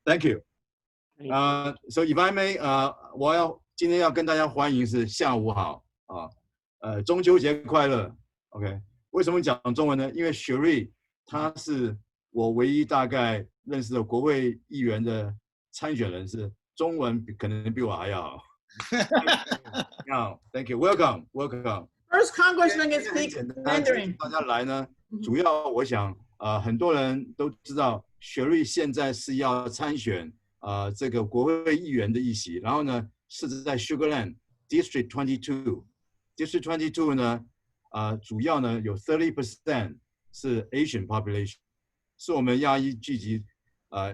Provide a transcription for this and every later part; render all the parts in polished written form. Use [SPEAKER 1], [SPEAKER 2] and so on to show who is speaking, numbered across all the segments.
[SPEAKER 1] Thank you. So if I may, 今天要跟大家欢迎是下午好啊，中秋节快乐。OK， 为什么讲中文呢？因为雪瑞他是我唯一大概认识的国会议员的参选人，是中文可能比我还要好。No, thank you. Welcome.
[SPEAKER 2] First Congressman can speak Mandarin.
[SPEAKER 1] 大家来呢，主要我想很多人都知道，雪瑞现在是要参选这个国会议员的议席，然后呢是在 Sugarland District 22。District 22呢，主要呢有 30% 是 Asian population， 是我们亚裔聚集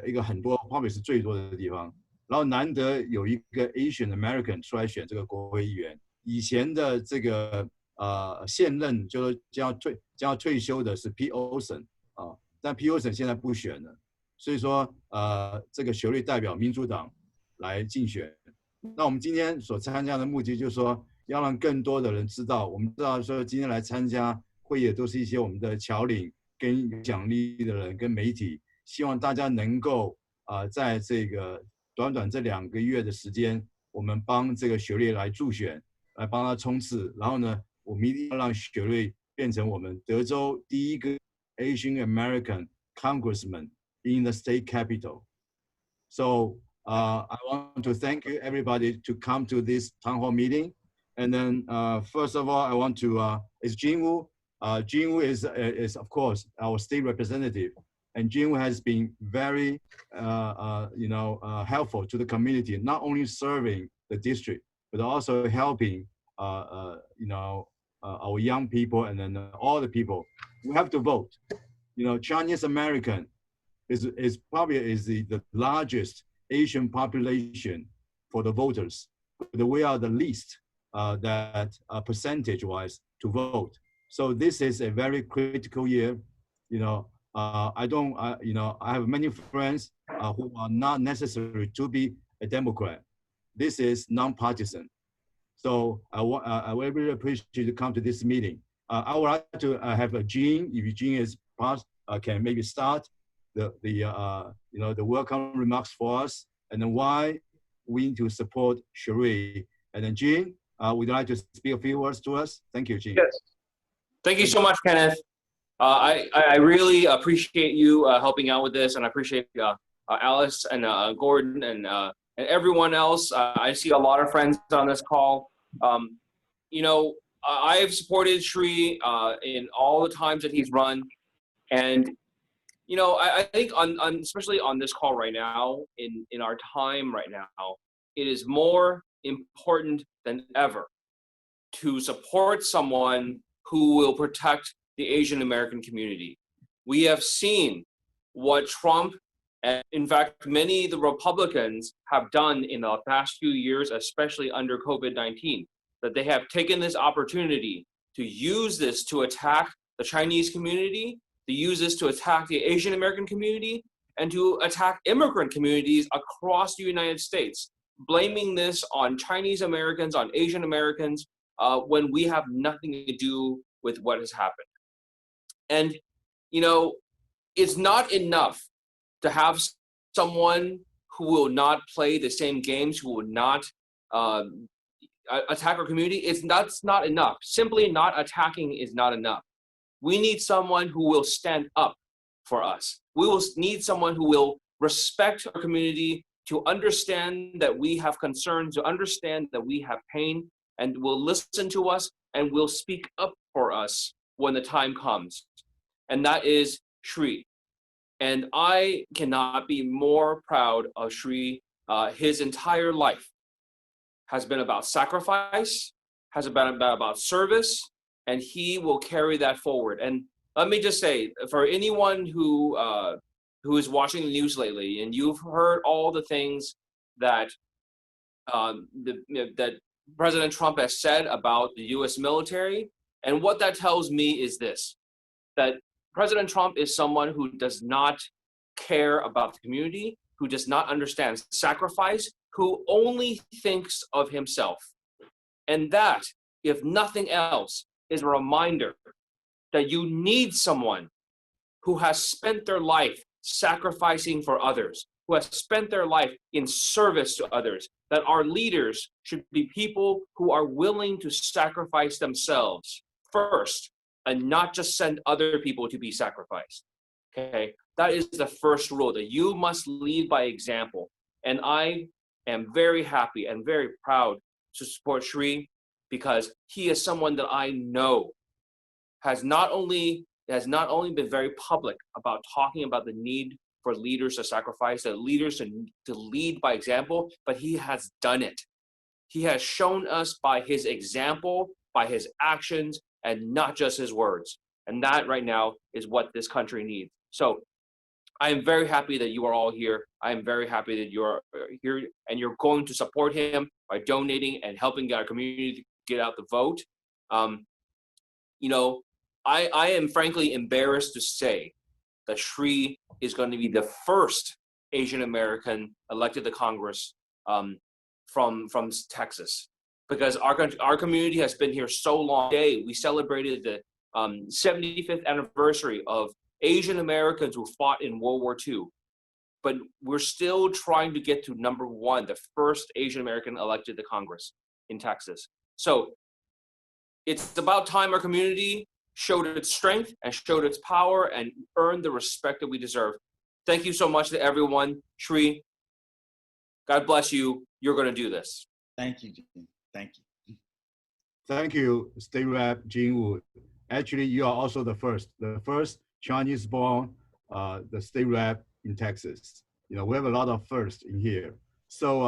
[SPEAKER 1] 一个很多 population 最多的地方。然后难得有一个 Asian American 出来选这个国会议员。以前的这个现任就是将要退休的是 P. Olson 但 P. Olson 现在不选了，所以说这个雪瑞代表民主党来竞选。那我们今天所参加的目的就是说，要让更多的人知道，我们知道说今天来参加会议都是一些我们的侨领跟有影响力的人跟媒体，希望大家能够在这个短短这2个月的时间，我们帮这个雪瑞来助选，来帮他冲刺。然后呢，我们一定要让雪瑞变成我们德州第一个 Asian American Congressman in the state capital. So I want to thank you everybody to come to this town hall meeting. And then first of all, I want to is Jinwoo. Jinwoo is of course our state representative. And Jinwoo has been very, helpful to the community, not only serving the district, but also helping, our young people and then all the people. We have to vote. Chinese American is probably the largest Asian population for the voters, but we are the least that percentage-wise to vote. So this is a very critical year. I have many friends who are not necessary to be a Democrat. This is non-partisan. So I really appreciate you to come to this meeting. I would like to have Jean, if Jean is part, can maybe start the welcome remarks for us, and then why we need to support Cherie. And then Jean, would you like to speak a few words to us? Thank you, Jean.
[SPEAKER 3] Yes. Thank you so much, Kenneth. I really appreciate you helping out with this, and I appreciate Alice and Gordon and everyone else. I see a lot of friends on this call. I have supported Sri in all the times that he's run, and I think especially on this call right now, in our time right now, it is more important than ever to support someone who will protect the Asian American community. We have seen what Trump and in fact many of the Republicans have done in the past few years, especially under COVID-19, that they have taken this opportunity to use this to attack the Chinese community, to use this to attack the Asian American community, and to attack immigrant communities across the United States, blaming this on Chinese Americans, on Asian Americans, when we have nothing to do with what has happened. And, it's not enough to have someone who will not play the same games, who will not attack our community. That's not enough. Simply not attacking is not enough. We need someone who will stand up for us. We will need someone who will respect our community, to understand that we have concerns, to understand that we have pain, and will listen to us and will speak up for us when the time comes. And that is Sri. And I cannot be more proud of Sri. His entire life has been about sacrifice, has been about service, and he will carry that forward. And let me just say, for anyone who is watching the news lately, and you've heard all the things that that President Trump has said about the U.S. military, and what that tells me is this, that President Trump is someone who does not care about the community, who does not understand sacrifice, who only thinks of himself. And that, if nothing else, is a reminder that you need someone who has spent their life sacrificing for others, who has spent their life in service to others, that our leaders should be people who are willing to sacrifice themselves first and not just send other people to be sacrificed. Okay, that is the first rule, that you must lead by example. And I am very happy and very proud to support Shri, because he is someone that I know has not only been very public about talking about the need for leaders to sacrifice, that leaders to lead by example, but he has done it. He has shown us by his example, by his actions, and not just his words. And that right now is what this country needs. So I am very happy that you are all here. I am very happy that you're here and you're going to support him by donating and helping our community to get out the vote. You know, I am frankly embarrassed to say that Shri is going to be the first Asian American elected to Congress from Texas, because our community has been here so long. Today we celebrated the 75th anniversary of Asian Americans who fought in World War II, but we're still trying to get to number one, the first Asian American elected to Congress in Texas. So it's about time our community showed its strength and showed its power and earned the respect that we deserve. Thank you so much to everyone. Shri, God bless you. You're going to do this.
[SPEAKER 4] Thank you, Gene. Thank you.
[SPEAKER 1] Thank you, State Rep Jing Wu. Actually, you are also the first Chinese-born the state rep in Texas. You know, we have a lot of firsts in here. So,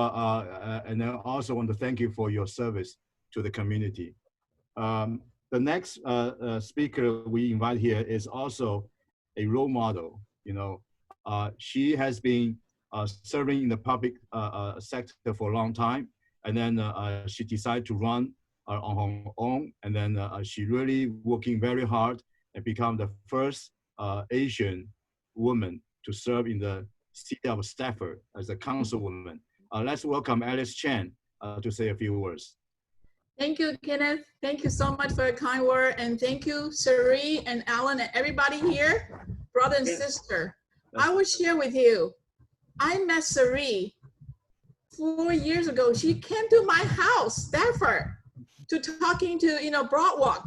[SPEAKER 1] and I also want to thank you for your service to the community. The next speaker we invite here is also a role model. You know, she has been serving in the public sector for a long time, and then she decided to run on her own, and then she really working very hard and become the first Asian woman to serve in the city of Stafford as a councilwoman. Let's welcome Alice Chen to say a few words.
[SPEAKER 2] Thank you, Kenneth. Thank you so much for your kind word. And thank you, Cherie and Alan and everybody here, brother and sister. I will share with you, I met Cherie 4 years ago. She came to my house, Stafford, to talking to, you know, Broadwalk.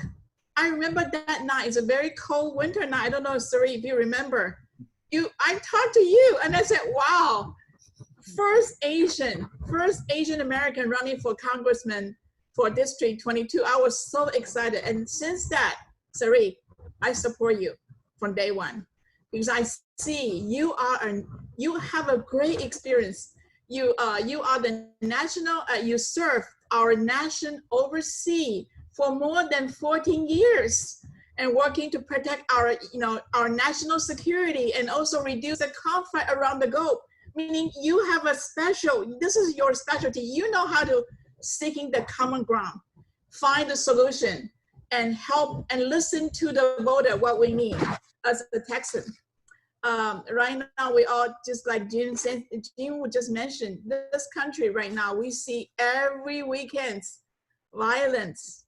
[SPEAKER 2] I remember that night. It's a very cold winter night. I don't know, Cherie, if you remember. I talked to you and I said, wow, first Asian American running for congressman for District 22. I was so excited. And since that, Cherie, I support you from day one, because I see you have a great experience. You are the national, you serve our nation overseas for more than 14 years and working to protect our, you know, our national security and also reduce the conflict around the globe. Meaning you have a this is your specialty. You know how to seeking the common ground, find the solution, and help and listen to the voter what we need as a Texan. Right now, we all, just like Jim just mentioned, this country right now, we see every weekend violence,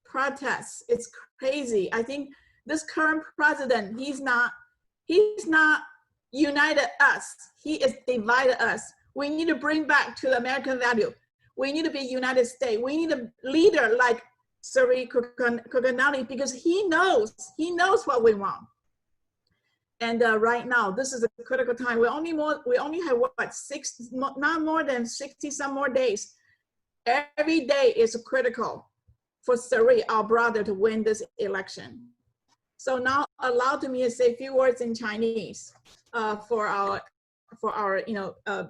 [SPEAKER 2] protests. It's crazy. I think this current president, he's not united us. He is divided us. We need to bring back to the American value. We need to be United States. We need a leader like Suri Kulkarni, because he knows what we want. And right now, this is a critical time. We only have what, not more than 60 some more days. Every day is critical for Suri, our brother, to win this election. So now allow me to say a few words in Chinese for our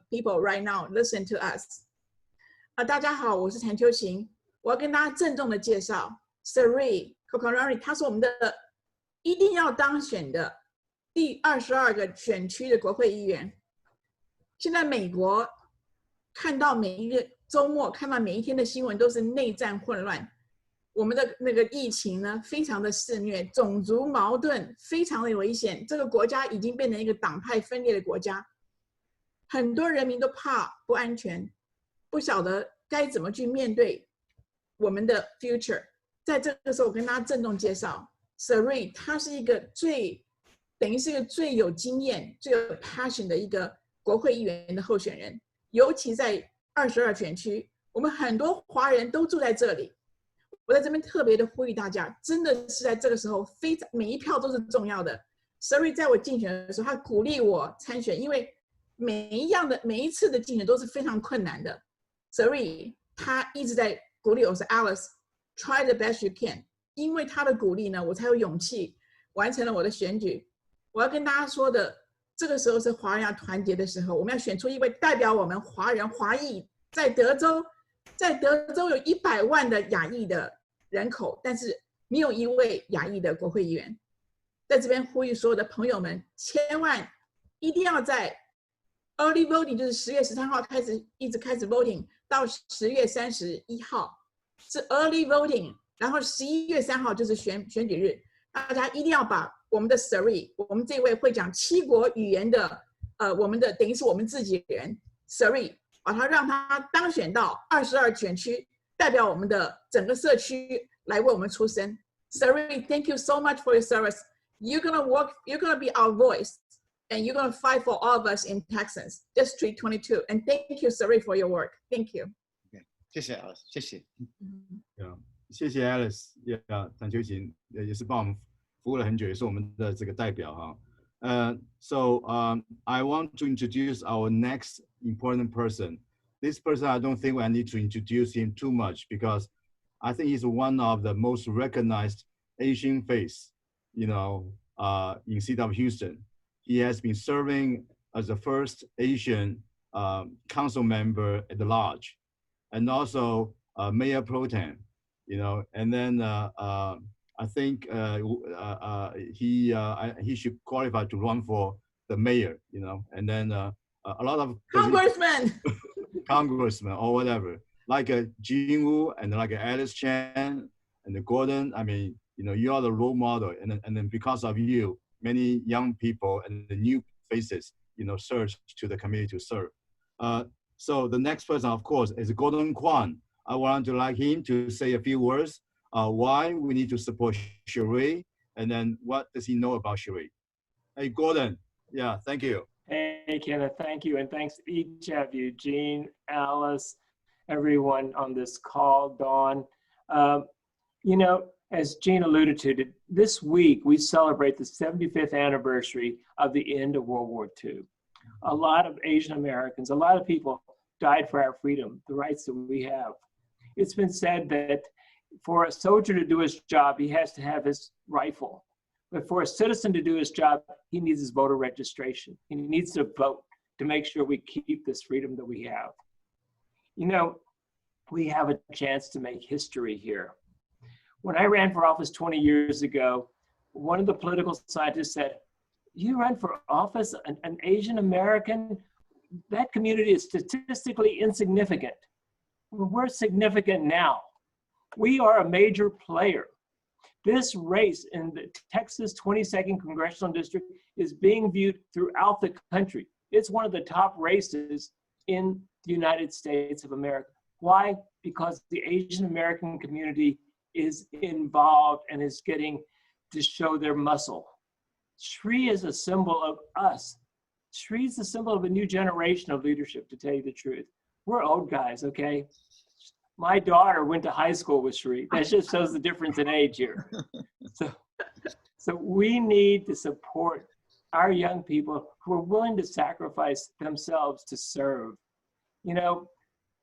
[SPEAKER 2] people right now. Listen to us. 大家好，我是陈秋晴，我要跟大家郑重的介绍 Suri Kulkarni， 他是我们的一定要当选的第22个选区的国会议员。现在美国看到每一个周末，看到每一天的新闻都是内战混乱，我们的那个疫情呢非常的肆虐，种族矛盾非常的危险，这个国家已经变成一个党派分裂的国家，很多人民都怕不安全，不晓得该怎么去面对我们的 future。在这个时候，我跟大家郑重介绍 ，Suri 他是一个最等于是一个最有经验、最有 passion 的一个国会议员的候选人。尤其在22选区，我们很多华人都住在这里。我在这边特别的呼吁大家，真的是在这个时候，每一票都是重要的。Sari 在我竞选的时候，他鼓励我参选，因为每一次的竞选都是非常困难的。Sari 他一直在鼓励我说 Alice，try the best you can。因为他的鼓励呢，我才有勇气完成了我的选举。我要跟大家说的，这个时候是华人要团结的时候，我们要选出一位代表我们华人华裔，在德州有100万的亚裔的人口，但是没有一位亚裔的国会议员。在这边呼吁所有的朋友们，千万一定要在 early voting， 就是10月13号一直开始 voting 到10月31号是 early voting， 然后11月3号就是选举日。大家一定要把我们的 Sari， 我们这位会讲7国语言的我们的等于是我们自己人 Sari， 让他当选到22选区，代表我们的整个社区来为我们出声。Sari, thank you so much for your service. You're gonna be our voice, and you're gonna fight for all of us in Texas, District 22. And thank you, Sari, for your work. Thank you.
[SPEAKER 4] Okay. 谢谢 Alice， 谢谢。
[SPEAKER 1] 谢谢 Alice， 谭秋瑾也是帮我们服务了很久，也是我们的这个代表哈。So I want to introduce our next important person. This person, I don't think I need to introduce him too much because I think he's one of the most recognized Asian face, in city of Houston. He has been serving as the first Asian council member at large, and also mayor pro tem, and then I think he should qualify to run for the mayor, and then a lot of congressman or whatever, like Jean Wu and like Alice Chan and Gordon. I mean, you are the role model, and then because of you, many young people and the new faces, surge to the committee to serve. So the next person, of course, is Gordon Kwan. I want to like him to say a few words. Why we need to support Cherie, and then what does he know about Cherie? Hey, Gordon. Yeah, thank you.
[SPEAKER 5] Hey, Kenneth, thank you. And thanks to each of you, Jean, Alice, everyone on this call, Dawn. As Jean alluded to, this week we celebrate the 75th anniversary of the end of World War II. A lot of Asian Americans, a lot of people died for our freedom, the rights that we have. It's been said that for a soldier to do his job, he has to have his rifle. But for a citizen to do his job, he needs his voter registration. He needs to vote to make sure we keep this freedom that we have. We have a chance to make history here. When I ran for office 20 years ago, one of the political scientists said, "You run for office, an Asian American? That community is statistically insignificant." Well, we're significant now. We are a major player. This race in the Texas 22nd Congressional District is being viewed throughout the country. It's one of the top races in the United States of America. Why? Because the Asian American community is involved and is getting to show their muscle. Cherie is a symbol of us. Cherie is a symbol of a new generation of leadership, to tell you the truth. We're old guys, okay? My daughter went to high school with Cherie. That just shows the difference in age here. So we need to support our young people who are willing to sacrifice themselves to serve.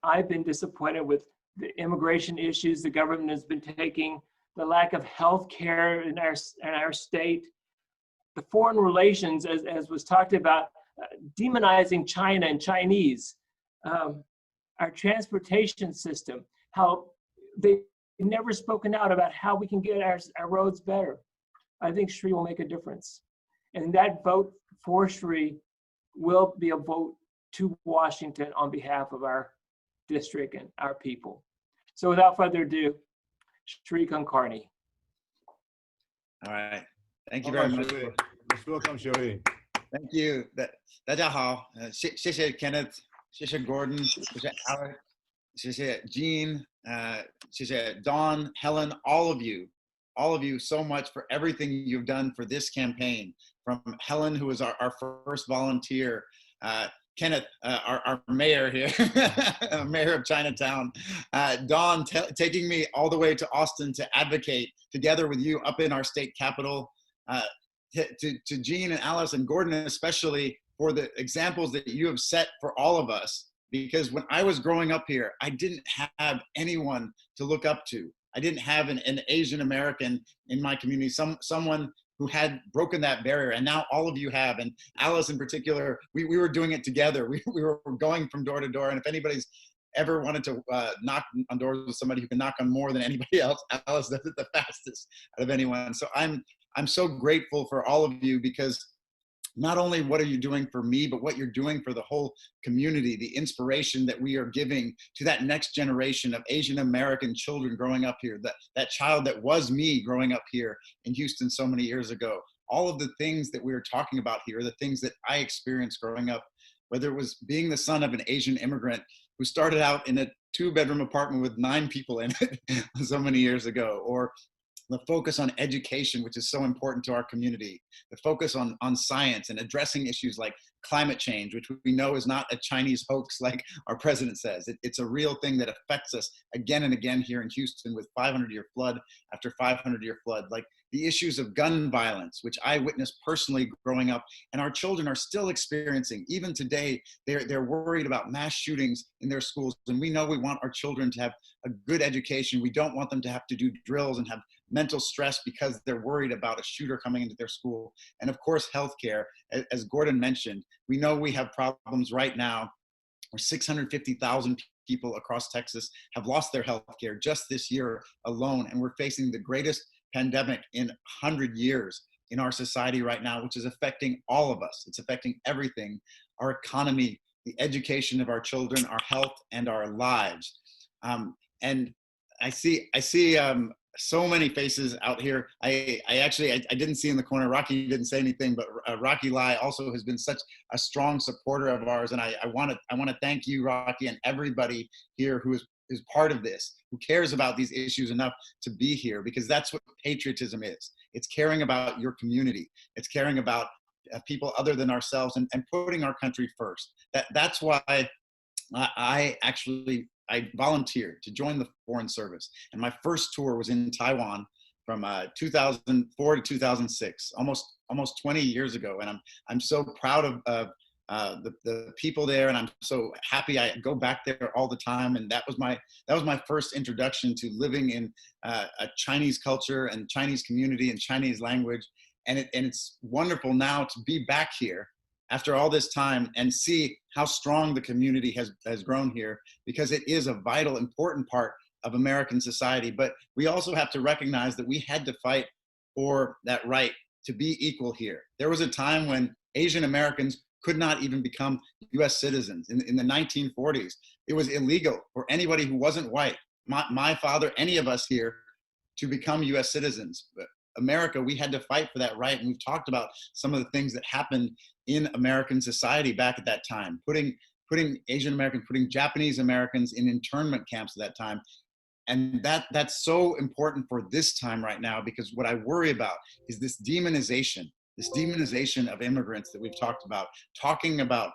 [SPEAKER 5] I've been disappointed with the immigration issues the government has been taking, the lack of health care in our state, the foreign relations, as was talked about, demonizing China and Chinese, our transportation system, how they've never spoken out about how we can get our roads better. I think Cherie will make a difference. And that vote for Cherie will be a vote to Washington on behalf of our district and our people. So without further ado, Cherie Kulkarni.
[SPEAKER 4] All right. Thank you very much.
[SPEAKER 1] Let's welcome Cherie.
[SPEAKER 4] Thank you. 大家好，谢谢 Kenneth， 谢谢 Gordon， 谢谢 Alex， 谢谢 Jean， 谢谢 Dawn, Helen, all of you all of you so much for everything you've done for this campaign. From Helen, who was our first volunteer, Kenneth, our mayor here, mayor of Chinatown, Dawn taking me all the way to Austin to advocate together with you up in our state capitol, to Jean and Alice and Gordon especially for the examples that you have set for all of us. Because when I was growing up here, I didn't have anyone to look up to. I didn't have an Asian American in my community, someone who had broken that barrier, and now all of you have. And Alice in particular, we were doing it together. We were going from door to door, and if anybody's ever wanted to knock on doors with somebody who can knock on more than anybody else, Alice does it the fastest out of anyone. So I'm so grateful for all of you, because not only what are you doing for me, but what you're doing for the whole community, the inspiration that we are giving to that next generation of Asian American children growing up here, that child that was me growing up here in Houston so many years ago. All of the things that we are talking about here are the things that I experienced growing up, whether it was being the son of an Asian immigrant who started out in a 2-bedroom apartment with 9 people in it so many years ago, or the focus on education, which is so important to our community, the focus on science and addressing issues like climate change, which we know is not a Chinese hoax like our president says. It's a real thing that affects us again and again here in Houston with 500-year flood after 500-year flood. Like the issues of gun violence, which I witnessed personally growing up, and our children are still experiencing. Even today, they're worried about mass shootings in their schools, and we know we want our children to have a good education. We don't want them to have to do drills and have mental stress because they're worried about a shooter coming into their school. And of course, healthcare, as Gordon mentioned, we know we have problems right now where 650,000 people across Texas have lost their healthcare just this year alone. And we're facing the greatest pandemic in 100 years in our society right now, which is affecting all of us. It's affecting everything, our economy, the education of our children, our health, and our lives. And I see so many faces out here. I didn't see in the corner, Rocky didn't say anything, but Rocky Lai also has been such a strong supporter of ours. And I want to thank you, Rocky, and everybody here who is part of this, who cares about these issues enough to be here, because that's what patriotism is. It's caring about your community. It's caring about people other than ourselves, and putting our country first. That's why I volunteered to join the Foreign Service. And my first tour was in Taiwan from 2004 to 2006, almost 20 years ago. And I'm so proud of the people there, and I'm so happy I go back there all the time. And that was my first introduction to living in a Chinese culture and Chinese community and Chinese language. And it's wonderful now to be back here after all this time and see how strong the community has grown here, because it is a vital, important part of American society. But we also have to recognize that we had to fight for that right to be equal here. There was a time when Asian Americans could not even become US citizens. In the 1940s, it was illegal for anybody who wasn't white, my father, any of us here, to become US citizens. But America, we had to fight for that right. And we've talked about some of the things that happened in American society back at that time, putting Asian Americans, putting Japanese Americans in internment camps at that time. And that's so important for this time right now, because what I worry about is this demonization of immigrants that we've talked about, talking about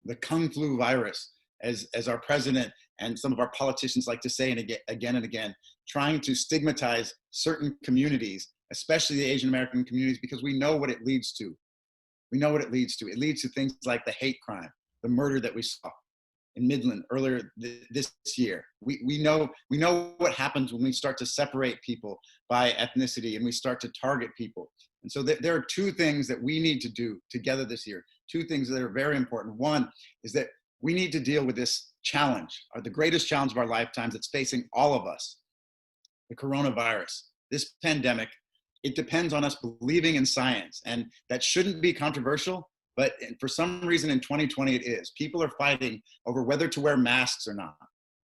[SPEAKER 4] the Kung flu virus, as our president and some of our politicians like to say again and again, trying to stigmatize certain communities, especially the Asian American communities, because we know what it leads to. We know what it leads to. It leads to things like the hate crime, the murder that we saw in Midland earlier this year. We know what happens when we start to separate people by ethnicity and we start to target people. And so there are 2 things that we need to do together this year, 2 things that are very important. One is that we need to deal with this challenge, or the greatest challenge of our lifetimes that's facing all of us, the coronavirus, this pandemic. It depends on us believing in science, and that shouldn't be controversial, but for some reason in 2020 it is. People are fighting over whether to wear masks or not.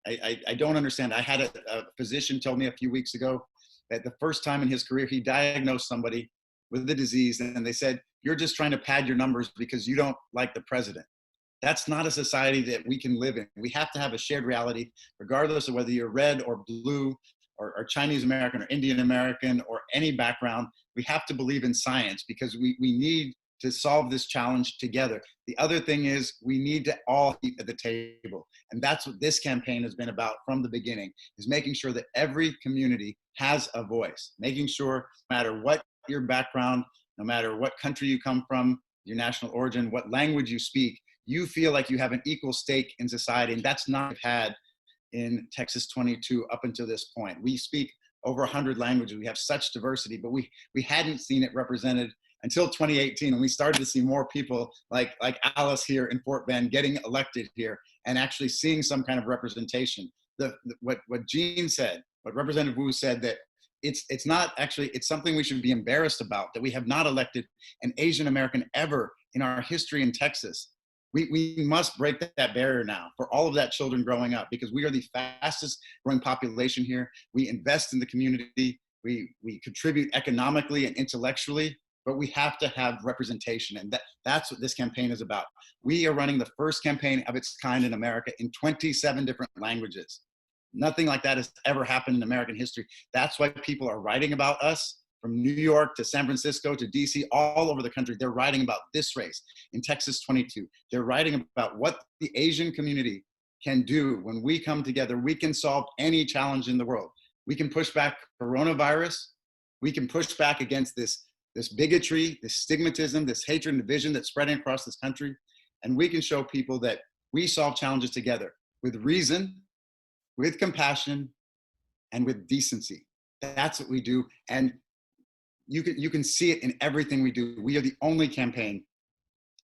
[SPEAKER 4] I don't understand. I had a physician tell me a few weeks ago that the first time in his career he diagnosed somebody with the disease, and they said, "You're just trying to pad your numbers because you don't like the president." That's not a society that we can live in. We have to have a shared reality, regardless of whether you're red or blue, or Chinese American or Indian American or any background. We have to believe in science because we need to solve this challenge together. The other thing is we need to all eat at the table. And that's what this campaign has been about from the beginning, is making sure that every community has a voice, making sure no matter what your background, no matter what country you come from, your national origin, what language you speak, you feel like you have an equal stake in society. And that's not had in Texas 22 up until this point. We speak over 100 languages. We have such diversity, but we hadn't seen it represented until 2018, and we started to see more people like Alice here in Fort Bend getting elected here and actually seeing some kind of representation. What Jean said, what Representative Wu said, that it's not actually, it's something we should be embarrassed about, that we have not elected an Asian American ever in our history in Texas. We must break that barrier now for all of that children growing up, because we are the fastest growing population here. We invest in the community. We contribute economically and intellectually, but we have to have representation. And that's what this campaign is about. We are running the first campaign of its kind in America in 27 different languages. Nothing like that has ever happened in American history. That's why people are writing about us from New York to San Francisco to DC, all over the country. They're writing about this race in Texas 22. They're writing about what the Asian community can do when we come together. We can solve any challenge in the world. We can push back coronavirus. We can push back against this bigotry, this stigmatism, this hatred and division that's spreading across this country. And we can show people that we solve challenges together with reason, with compassion, and with decency. That's what we do. And you can see it in everything we do. We are the only campaign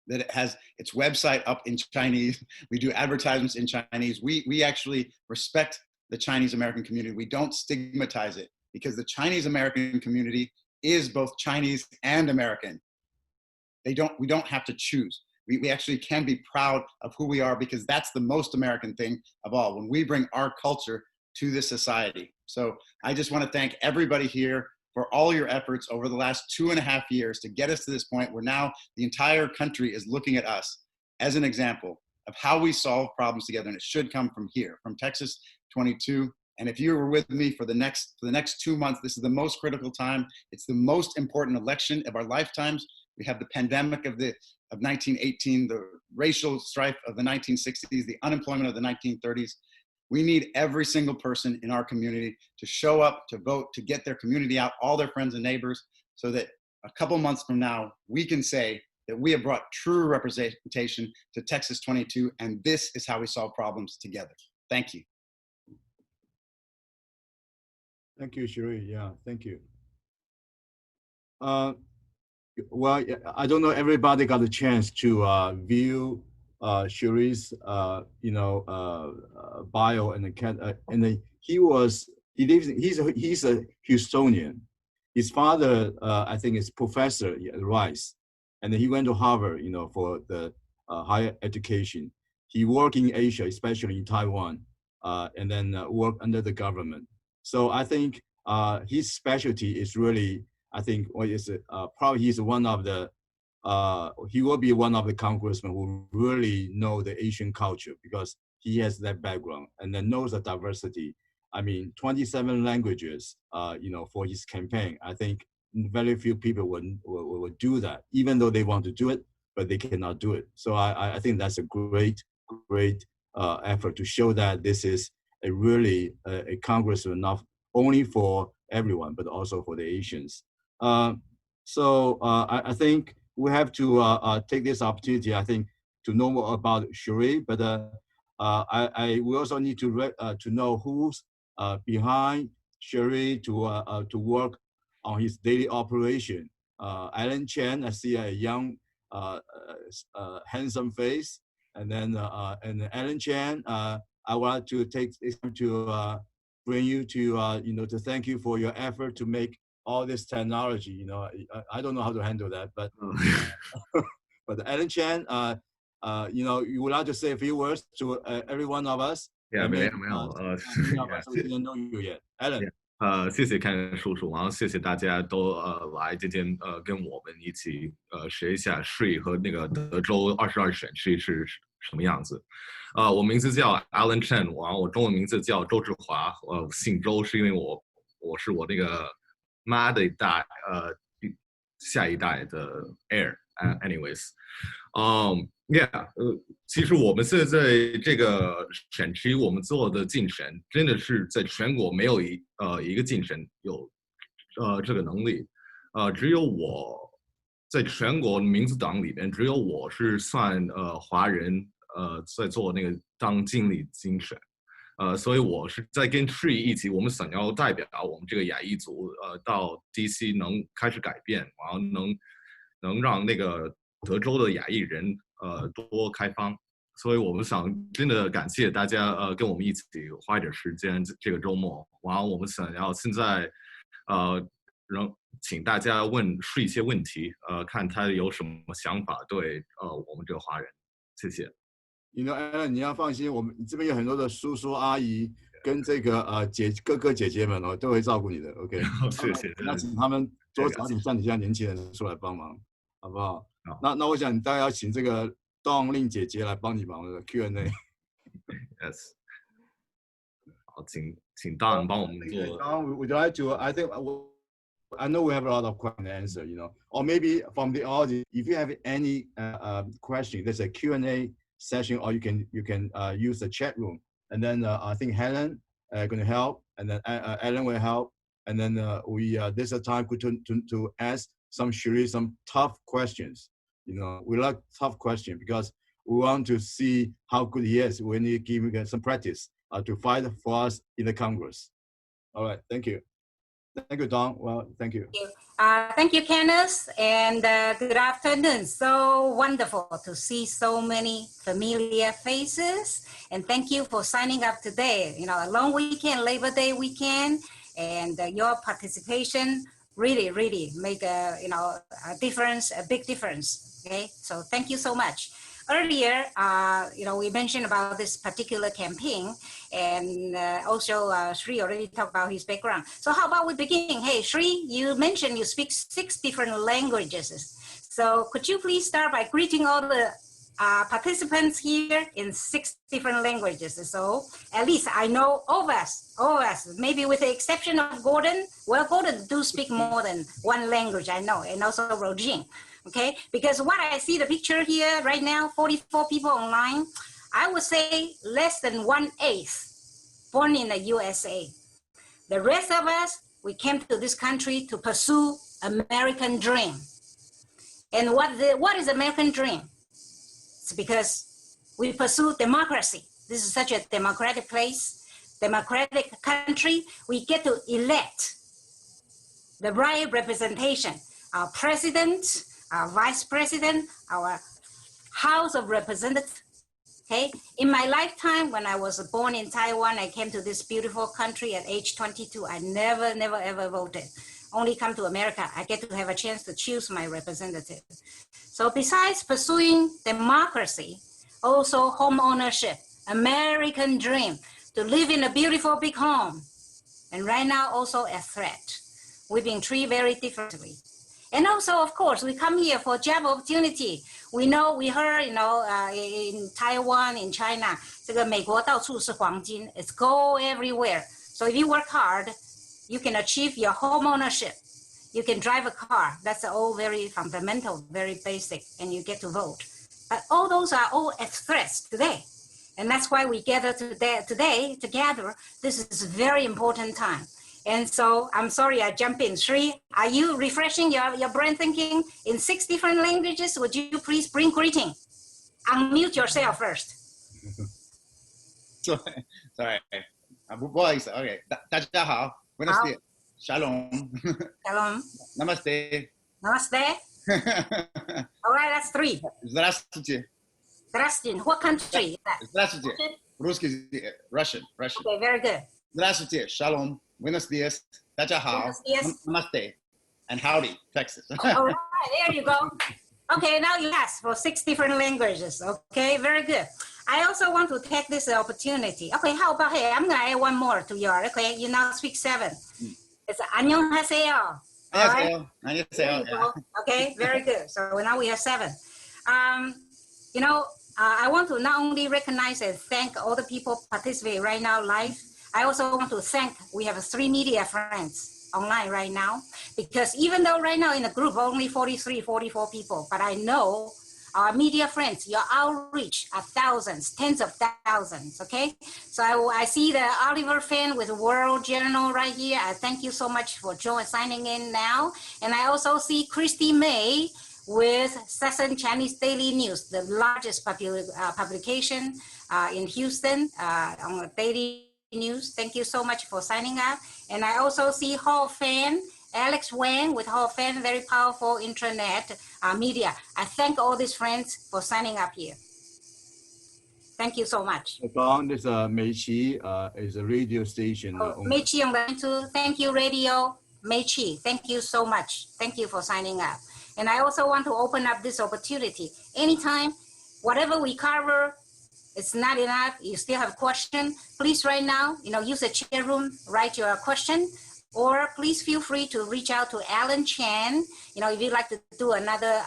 [SPEAKER 4] that has its website up in Chinese. We do advertisements in Chinese. We actually respect the Chinese American community. We don't stigmatize it, because the Chinese American community is both Chinese and American. We don't have to choose. We actually can be proud of who we are, because that's the most American thing of all, when we bring our culture to this society. So I just want to thank everybody here for all your efforts over the last 2.5 years to get us to this point where now the entire country is looking at us as an example of how we solve problems together. And it should come from here, from Texas 22. And if you were with me for the next 2 months, this is the most critical time. It's the most important election of our lifetimes. We have the pandemic of 1918, the racial strife of the 1960s, the unemployment of the 1930s. We need every single person in our community to show up, to vote, to get their community out, all their friends and neighbors, so that a couple months from now, we can say that we have brought true representation to Texas 22, and this is how we solve problems together. Thank you.
[SPEAKER 1] Thank you, Cherie. Yeah, thank you. Well, I don't know everybody got a chance to view Cherie's, bio and he's a Houstonian. His father, I think, is professor at Rice, and he went to Harvard, for the higher education. He worked in Asia, especially in Taiwan, and then worked under the government. So I think his specialty is really, I think, probably he's one of the, he will be one of the congressmen who really know the Asian culture, because he has that background and then knows the diversity. I mean, 27 languages, for his campaign. I think very few people will do that, even though they want to do it, but they cannot do it. So I think that's a great effort to show that this is a really a congressman, not only for everyone, but also for the Asians. So I think we have to take this opportunity, I think, to know more about Cherie, but we also need to know who's behind Cherie to work on his daily operation. Alan Chen, I see a young, handsome face, and then and Alan Chen, I want to take this time to bring you to to thank you for your effort to make all this technology. I don't know how to handle that, but but Alan Chen, you would like to say a few words to every one of us?
[SPEAKER 6] Yeah, 没有
[SPEAKER 1] we didn't know you yet. Alan.
[SPEAKER 6] 谢谢Ken叔叔，然后谢谢大家都来今天跟我们一起学一下税和那个德州22省是什么样子。我名字叫 Alan Chen， 然后我中文名字叫周志华，姓周是因为我是我那个妈的下一代的 heir。anyways， yeah， 其实我们现在这个选区，我们做的竞选真的是在全国没有一个竞选有这个能力，只有我在全国民主党里面，只有我是算华人在做那个当经理竞选，所以我是在跟 Tree 一起，我们想要代表我们这个亚裔族到 DC 能开始改变，然后能让那个德州的亚裔人多开放，所以我们想真的感谢大家跟我们一起花一点时间这个周末，然后我们想要现在请大家是一些问题，看他有什么想法对我们这个华人，谢谢。
[SPEAKER 1] Alan， 你要放心，我们这边有很多的叔叔阿姨跟这个哥哥姐姐们都会照顾你的 ，OK？
[SPEAKER 6] 谢谢。
[SPEAKER 1] 那请他们多找点像你这样年轻人出来帮忙，好不好？那我想大概要请这个Dawn令姐姐来帮你忙的 Q&A。Yes。
[SPEAKER 6] 好，请Dawn帮我们做。
[SPEAKER 1] Dawn, would you like to? I know we have a lot of questions to answer, or maybe from the audience, if you have any question, there's a Q&A session, or you can use the chat room, and then I think Helen going to help, and then Alan will help, and then there's a time to ask some tough questions. We like tough questions because we want to see how good he is when he give some practice to fight for us in the Congress. All right, thank you. Thank you, Dawn. Well, thank you.
[SPEAKER 7] Thank you, Kenneth, and good afternoon. So wonderful to see so many familiar faces, and thank you for signing up today. A long weekend, Labor Day weekend, and your participation really make a difference, a big difference. Okay, so thank you so much. Earlier, we mentioned about this particular campaign, and also Sri already talked about his background. So how about we begin? Hey, Sri, you mentioned you speak 6 different languages. So could you please start by greeting all the participants here in 6 different languages? So at least I know all of us, maybe with the exception of Gordon. Well, Gordon do speak more than 1 language, I know, and also Rojin. Okay, because what I see the picture here right now, 44 people online, I would say less than 1/8 born in the USA. The rest of us, we came to this country to pursue American dream. And what is American dream? It's because we pursue democracy. This is such a democratic place, democratic country. We get to elect the right representation, our president, our vice president, our House of Representatives. Okay, in my lifetime, when I was born in Taiwan, I came to this beautiful country at age 22. I never ever voted. Only come to America, I get to have a chance to choose my representative. So besides pursuing democracy, also home ownership, American dream, to live in a beautiful big home. And right now also a threat. We've been treated very differently. And also, of course, we come here for job opportunity. We heard, in Taiwan, in China, 这个美国到处是黄金, it's gold everywhere. So if you work hard, you can achieve your home ownership. You can drive a car. That's all very fundamental, very basic, and you get to vote. But all those are all at threats today. And that's why we gather today together. This is a very important time. And so I'm sorry I jump in. Sri, are you refreshing your brain thinking in 6 different languages? Would you please bring greeting? Unmute yourself first.
[SPEAKER 4] Sorry. 不好意思 OK 大家好 Buenos dias Shalom
[SPEAKER 7] Shalom.
[SPEAKER 4] Namaste.
[SPEAKER 7] Namaste. All right, that's 3.
[SPEAKER 4] Здравствуйте.
[SPEAKER 7] Здравствуйте. What country is that?
[SPEAKER 4] Здравствуйте. Rусский, Russian.
[SPEAKER 7] Okay, very good.
[SPEAKER 4] Здравствуйте. Shalom. Buenos dias. 大家好
[SPEAKER 7] Buenos dias.
[SPEAKER 4] Namaste. And howdy, Texas.
[SPEAKER 7] All right, there you go. Okay, now you asked for 6 different languages. Okay, very good. I also want to take this opportunity. Okay, how about, hey, I'm going to add 1 more to your, okay, you now speak 7. It's 안녕하세요.
[SPEAKER 4] 안녕하세요.
[SPEAKER 7] There you go. Okay, very good. So now we have 7. I want to not only recognize and thank all the people participating right now live, I also want to thank, we have 3 media friends online right now, because even though right now in the group only 43, 44 people, but I know our media friends, your outreach are thousands, tens of thousands, okay? So I see the Oliver fan with World Journal right here. I thank you so much for signing in now. And I also see Christy May with Session Chinese Daily News, the largest publication in Houston on the daily news. Thank you so much for signing up. And I also see Hall Fan, Alex Wang with Hall Fan, very powerful internet media. I thank all these friends for signing up here. Thank you so much.
[SPEAKER 1] This Meiqi is a radio station.
[SPEAKER 7] Meiqi on the line too. Thank you, Radio Meiqi. Thank you so much. Thank you for signing up. And I also want to open up this opportunity. Anytime, whatever we cover, it's not enough, you still have a question, please right now, use the chat room, write your question, or please feel free to reach out to Alan Chan, if you'd like to do another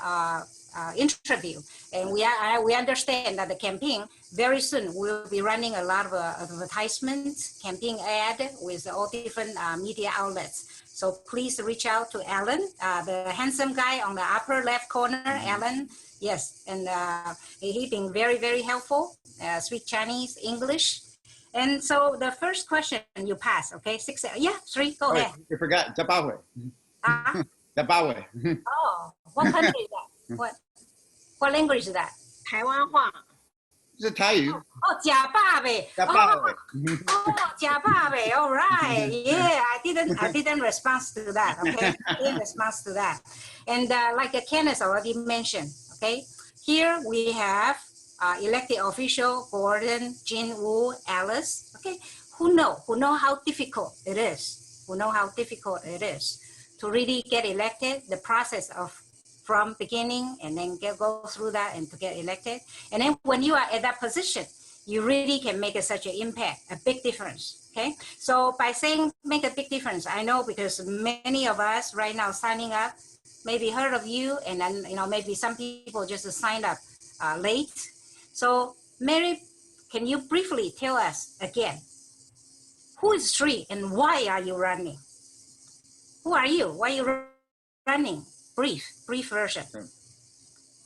[SPEAKER 7] interview. And we understand that the campaign, very soon, we'll be running a lot of advertisements, campaign ad with all different media outlets. So please reach out to Alan, the handsome guy on the upper left corner, Alan. Yes, and he's been very, very helpful, speak Chinese, English. And so the first question you pass, okay? 6, yeah, 3, go ahead.
[SPEAKER 4] You forgot, Zabawe. Zabawe.
[SPEAKER 7] Oh, what country is that? What language is that?
[SPEAKER 2] 台湾话。
[SPEAKER 4] 是台语。
[SPEAKER 7] Oh, 假爸呗。
[SPEAKER 4] 假爸呗。
[SPEAKER 7] Oh, 假爸呗. All right. Yeah, I didn't respond to that. Okay, I didn't respond to that. And like Kenneth already mentioned, okay, here we have elected official Gordon Jin Wu Alice. Okay, who know how difficult it is. Who know how difficult it is to really get elected. The process of from beginning and then go through that and to get elected. And then when you are at that position, you really can make such an impact, a big difference, okay? So by saying make a big difference, I know because many of us right now signing up, maybe heard of you, and then, maybe some people just signed up late. So Mary, can you briefly tell us again, who is Sri and why are you running? Who are you? Why are you running? Brief version.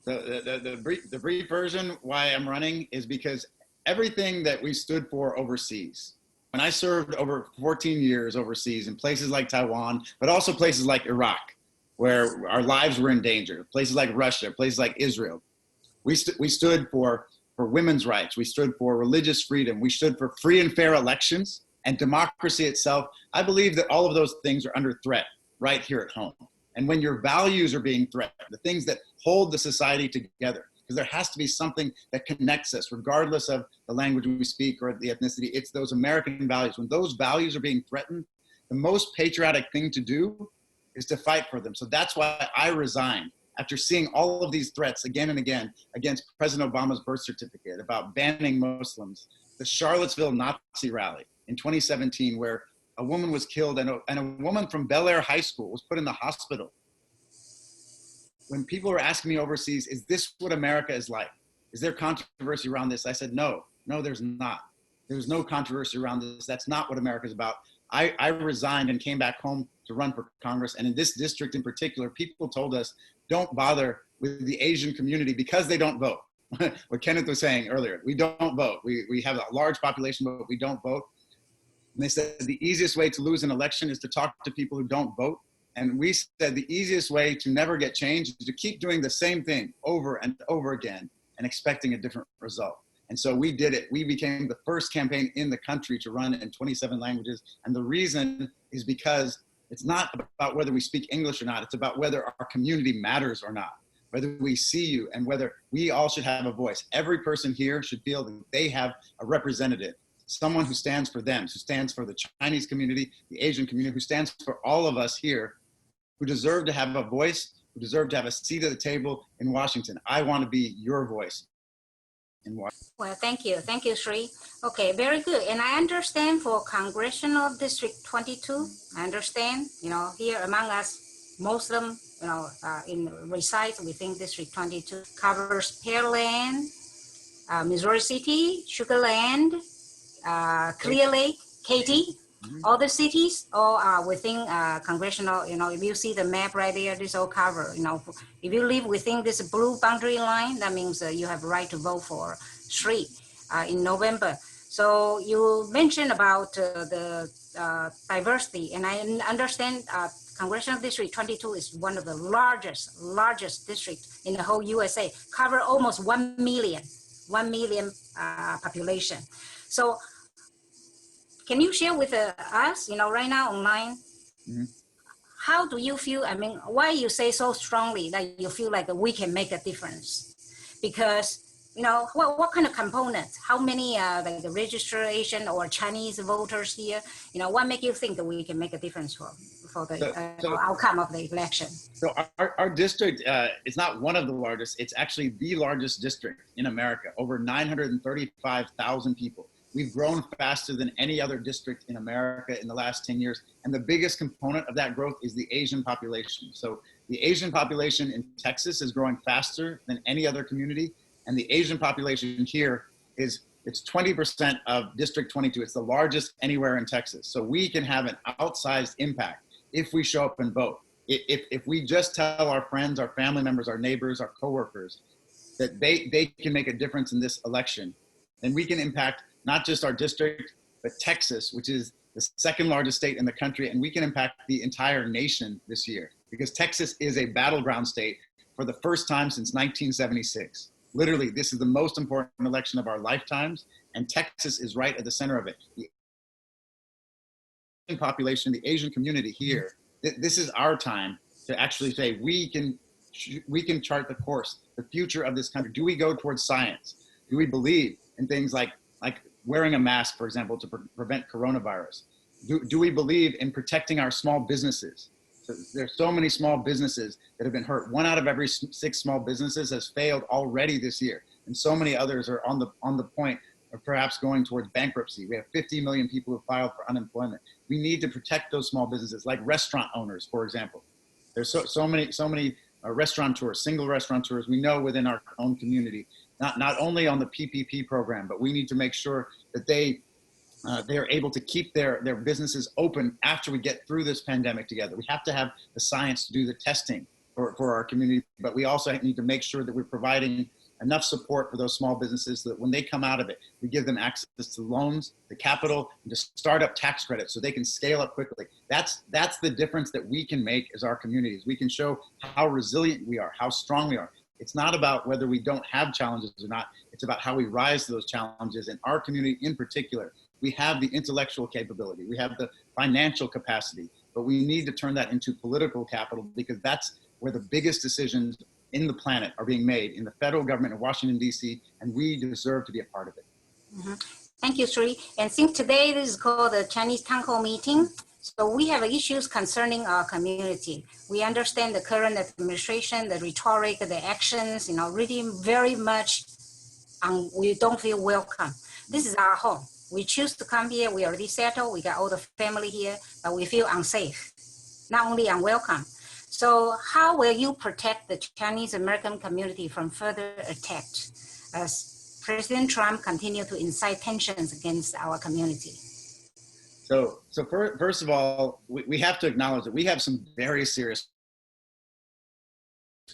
[SPEAKER 4] The brief version why I'm running is because everything that we stood for overseas. When I served over 14 years overseas in places like Taiwan, but also places like Iraq, where our lives were in danger, places like Russia, places like Israel, we stood for women's rights. We stood for religious freedom. We stood for free and fair elections and democracy itself. I believe that all of those things are under threat right here at home. And when your values are being threatened, the things that hold the society together, because there has to be something that connects us, regardless of the language we speak or the ethnicity, it's those American values. When those values are being threatened, the most patriotic thing to do is to fight for them. So that's why I resigned after seeing all of these threats again and again against President Obama's birth certificate, about banning Muslims, the Charlottesville Nazi rally in 2017, where a woman was killed and a woman from Bel Air High School was put in the hospital. When people were asking me overseas, is this what America is like? Is there controversy around this? I said, no, there's not. There's no controversy around this. That's not what America is about. I resigned and came back home to run for Congress. And in this district in particular, people told us, don't bother with the Asian community because they don't vote. What Kenneth was saying earlier, we don't vote. We have a large population, but we don't vote. And they said the easiest way to lose an election is to talk to people who don't vote. And we said the easiest way to never get change is to keep doing the same thing over and over again and expecting a different result. And so we did it. We became the first campaign in the country to run in 27 languages. And the reason is because it's not about whether we speak English or not. It's about whether our community matters or not, whether we see you and whether we all should have a voice. Every person here should feel that they have a representative. Someone who stands for them, who stands for the Chinese community, the Asian community, who stands for all of us here, who deserve to have a voice, who deserve to have a seat at the table in Washington. I want to be your voice in Washington.
[SPEAKER 7] Well, thank you. Thank you, Sri. Okay, very good. And I understand for Congressional District 22, I understand, here among us, Muslim, resides within District 22, covers Pearland, Missouri City, Sugar Land, Clear Lake, Katy, all the cities all are within congressional, if you see the map right there, this all cover, if you live within this blue boundary line, that means you have right to vote for Sri in November. So you mentioned about the diversity, and I understand Congressional District 22 is one of the largest districts in the whole USA, cover almost 1 million population. So can you share with us, right now online, how do you feel? I mean, why you say so strongly that you feel like we can make a difference? Because, what kind of components, how many like the registration or Chinese voters here, what make you think that we can make a difference for the outcome of the election?
[SPEAKER 4] So our district is not one of the largest, it's actually the largest district in America, over 935,000 people. We've grown faster than any other district in America in the last 10 years. And the biggest component of that growth is the Asian population. So the Asian population in Texas is growing faster than any other community. And the Asian population here it's 20% of District 22. It's the largest anywhere in Texas. So we can have an outsized impact if we show up and vote. If we just tell our friends, our family members, our neighbors, our coworkers that they can make a difference in this election, then we can impact not just our district, but Texas, which is the second largest state in the country, and we can impact the entire nation this year, because Texas is a battleground state for the first time since 1976. Literally, this is the most important election of our lifetimes, and Texas is right at the center of it. The Asian population, the Asian community here, this is our time to actually say we can chart the course, the future of this country. Do we go towards science? Do we believe in things like wearing a mask, for example, to prevent coronavirus? Do we believe in protecting our small businesses? So there's so many small businesses that have been hurt. 1 out of every 6 small businesses has failed already this year. And so many others are on the point of perhaps going towards bankruptcy. We have 50 million people who filed for unemployment. We need to protect those small businesses, like restaurant owners, for example. There's so many restaurateurs, single restaurateurs we know within our own community, not only on the PPP program, but we need to make sure that they are able to keep their businesses open after we get through this pandemic together. We have to have the science to do the testing for our community, but we also need to make sure that we're providing enough support for those small businesses so that when they come out of it, we give them access to loans, the capital, and to startup tax credits so they can scale up quickly. That's the difference that we can make as our communities. We can show how resilient we are, how strong we are. It's not about whether we don't have challenges or not. It's about how we rise to those challenges. In our community in particular, we have the intellectual capability, we have the financial capacity, but we need to turn that into political capital, because that's where the biggest decisions in the planet are being made, in the federal government in Washington, D.C., and we deserve to be a part of it.
[SPEAKER 7] Thank you, Sri. And since today this is called the Chinese Townhall meeting, so we have issues concerning our community. We understand the current administration, the rhetoric, the actions, really very much, we don't feel welcome. This is our home. We choose to come here. We already settled. We got all the family here, but we feel unsafe, not only unwelcome. So how will you protect the Chinese American community from further attacks as President Trump continues to incite tensions against our community?
[SPEAKER 4] So first of all, we have to acknowledge that we have some very serious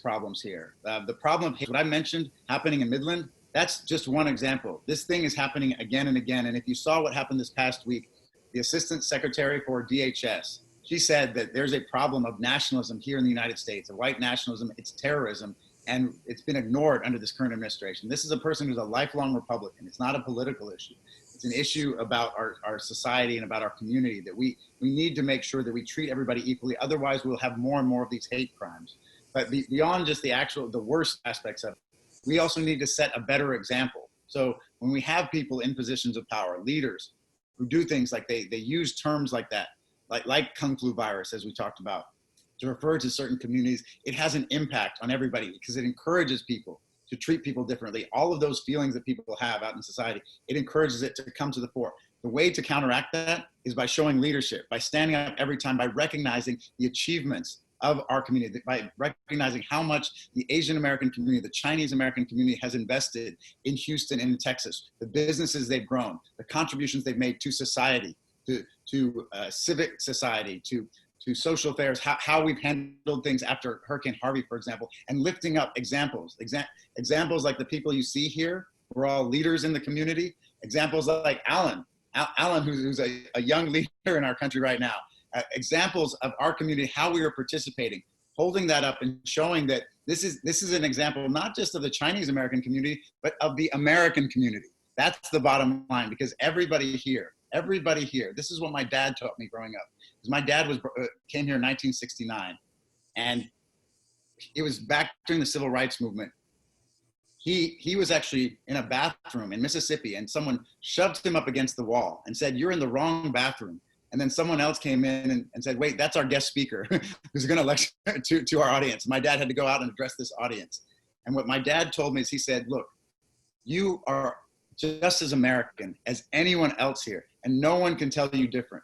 [SPEAKER 4] problems here. The problem, what I mentioned happening in Midland, that's just one example. This thing is happening again and again. And if you saw what happened this past week, the Assistant Secretary for DHS, she said that there's a problem of nationalism here in the United States, of white nationalism, it's terrorism, and it's been ignored under this current administration. This is a person who's a lifelong Republican. It's not a political issue. It's an issue about our society and about our community, that we need to make sure that we treat everybody equally. Otherwise, we'll have more and more of these hate crimes. But beyond just the worst aspects of it, we also need to set a better example. So when we have people in positions of power, leaders who do things like they use terms like that, like Kung Flu virus, as we talked about, to refer to certain communities, it has an impact on everybody because it encourages people to treat people differently. All of those feelings that people have out in society, it encourages it to come to the fore. The way to counteract that is by showing leadership, by standing up every time, by recognizing the achievements of our community, by recognizing how much the Asian American community, the Chinese American community has invested in Houston and in Texas, the businesses they've grown, the contributions they've made to society, to civic society, to social affairs, how we've handled things after Hurricane Harvey, for example, and lifting up examples like the people you see here, who are all leaders in the community, examples like Alan, who's a young leader in our country right now, examples of our community, how we are participating, holding that up and showing that this is an example not just of the Chinese American community, but of the American community. That's the bottom line, because everybody here, this is what my dad taught me growing up. Because my dad came here in 1969, and it was back during the Civil Rights Movement. He was actually in a bathroom in Mississippi, and someone shoved him up against the wall and said, "You're in the wrong bathroom." And then someone else came in and said, "Wait, that's our guest speaker who's going to lecture to our audience." My dad had to go out and address this audience. And what my dad told me is, he said, "Look, you are just as American as anyone else here, and no one can tell you different."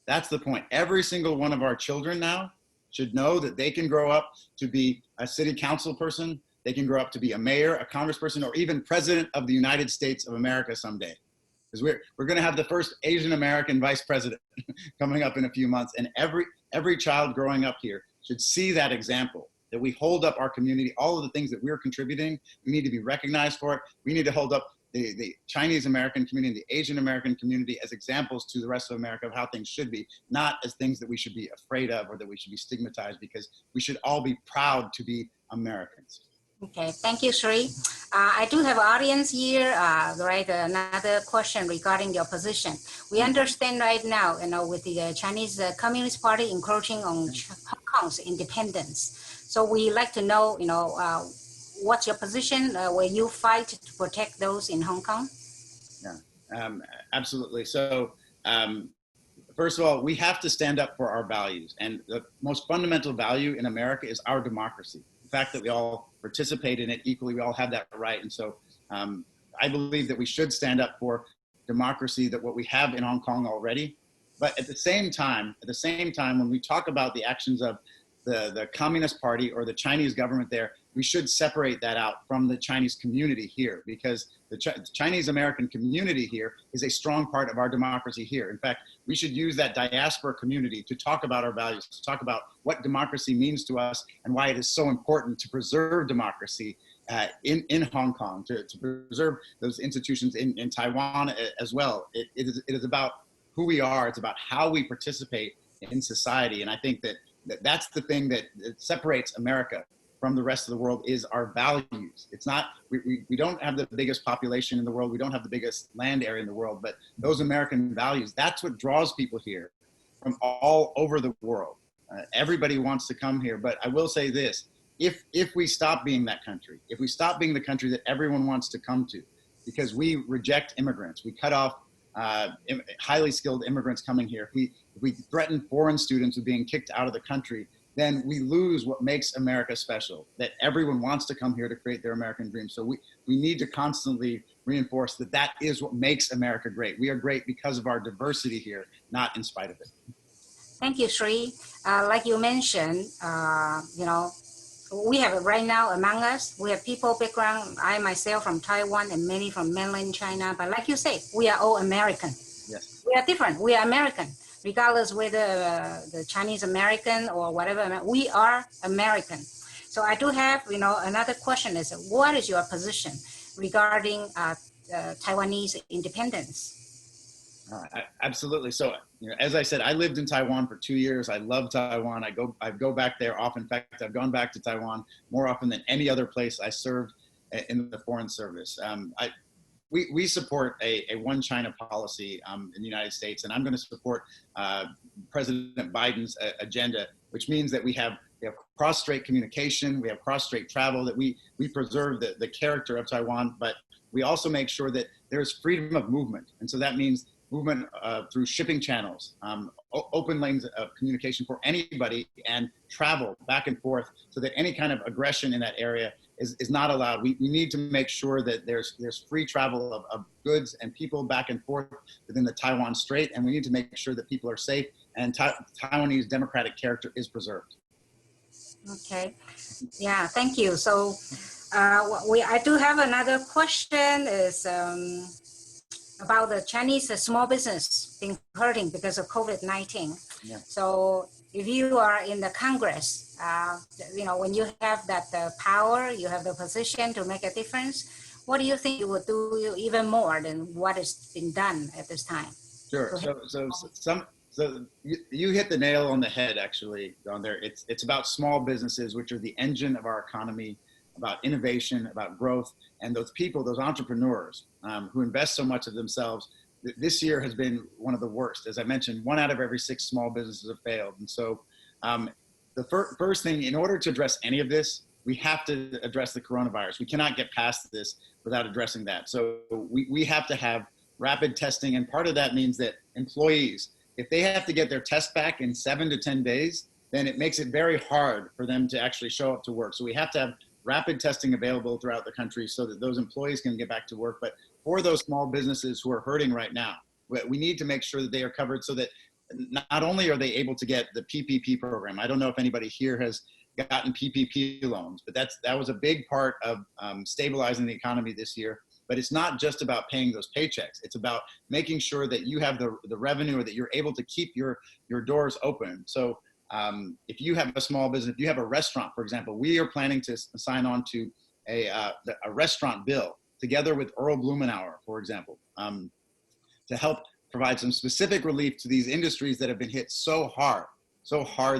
[SPEAKER 4] That's the point. Every single one of our children now should know that they can grow up to be a city council person, they can grow up to be a mayor, a congressperson, or even president of the United States of America someday. Because we're going to have the first Asian American vice president coming up in a few months, and every child growing up here should see that example, that we hold up our community, all of the things that we're contributing. We need to be recognized for it. We need to hold up the Chinese American community, the Asian American community as examples to the rest of America of how things should be, not as things that we should be afraid of or that we should be stigmatized, because we should all be proud to be Americans.
[SPEAKER 7] Okay, thank you, Sri. I do have an audience here, right? Another question regarding your position. We understand right now, with the Chinese Communist Party encroaching on Hong Kong's independence. So we like to know, what's your position? Will you fight to protect those in Hong Kong?
[SPEAKER 4] Yeah, absolutely. So first of all, we have to stand up for our values. And the most fundamental value in America is our democracy. The fact that we all participate in it equally, we all have that right. And so I believe that we should stand up for democracy, that what we have in Hong Kong already. But at the same time, when we talk about the actions of the Communist Party or the Chinese government there, we should separate that out from the Chinese community here, because the Chinese American community here is a strong part of our democracy here. In fact, we should use that diaspora community to talk about our values, to talk about what democracy means to us and why it is so important to preserve democracy in Hong Kong, to preserve those institutions in Taiwan as well. It is about who we are. It's about how we participate in society. And I think that's the thing that separates America from the rest of the world, is our values. It's not, we don't have the biggest population in the world. We don't have the biggest land area in the world, but those American values, that's what draws people here from all over the world. Everybody wants to come here, but I will say this, if we stop being that country, if we stop being the country that everyone wants to come to, because we reject immigrants, we cut off highly skilled immigrants coming here, if we threaten foreign students with being kicked out of the country, then we lose what makes America special, that everyone wants to come here to create their American dream. So we need to constantly reinforce that is what makes America great. We are great because of our diversity here, not in spite of it.
[SPEAKER 7] Thank you, Sri. Like you mentioned, we have right now among us, we have people background, I myself from Taiwan and many from mainland China, but like you say, we are all American.
[SPEAKER 4] Yes.
[SPEAKER 7] We are different, we are American. Regardless whether the Chinese American or whatever, we are American. So I do have, another question is, what is your position regarding Taiwanese independence?
[SPEAKER 4] Absolutely. So, as I said, I lived in Taiwan for 2 years. I love Taiwan. I go back there often. In fact, I've gone back to Taiwan more often than any other place I served in the Foreign Service. We support a one China policy in the United States, and I'm going to support President Biden's agenda, which means that we have cross-strait communication, we have cross-strait travel, that we preserve the character of Taiwan, but we also make sure that there's freedom of movement. And so that means movement through shipping channels, open lanes of communication for anybody, and travel back and forth so that any kind of aggression in that area is not allowed. We need to make sure that there's free travel of goods and people back and forth within the Taiwan Strait, and we need to make sure that people are safe and Taiwanese democratic character is preserved.
[SPEAKER 7] Okay. Yeah, thank you. So I do have another question is about the Chinese small business being hurting because of COVID-19.
[SPEAKER 4] Yeah.
[SPEAKER 7] So if you are in the Congress, when you have that power, you have the position to make a difference, what do you think you would do even more than what has been done at this time?
[SPEAKER 4] Sure. So you hit the nail on the head, actually, on there. It's about small businesses, which are the engine of our economy, about innovation, about growth, and those people, those entrepreneurs who invest so much of themselves. This year has been one of the worst. As I mentioned, 1 out of every 6 small businesses have failed. And so the first thing, in order to address any of this, we have to address the coronavirus. We cannot get past this without addressing that. So we have to have rapid testing. And part of that means that employees, if they have to get their test back in 7 to 10 days, then it makes it very hard for them to actually show up to work. So we have to have rapid testing available throughout the country so that those employees can get back to work. But for those small businesses who are hurting right now, we need to make sure that they are covered so that not only are they able to get the PPP program. I don't know if anybody here has gotten PPP loans, but that was a big part of stabilizing the economy this year. But it's not just about paying those paychecks. It's about making sure that you have the revenue, or that you're able to keep your doors open. So if you have a small business, if you have a restaurant, for example, we are planning to sign on to a restaurant bill together with Earl Blumenauer, for example, to help provide some specific relief to these industries that have been hit so hard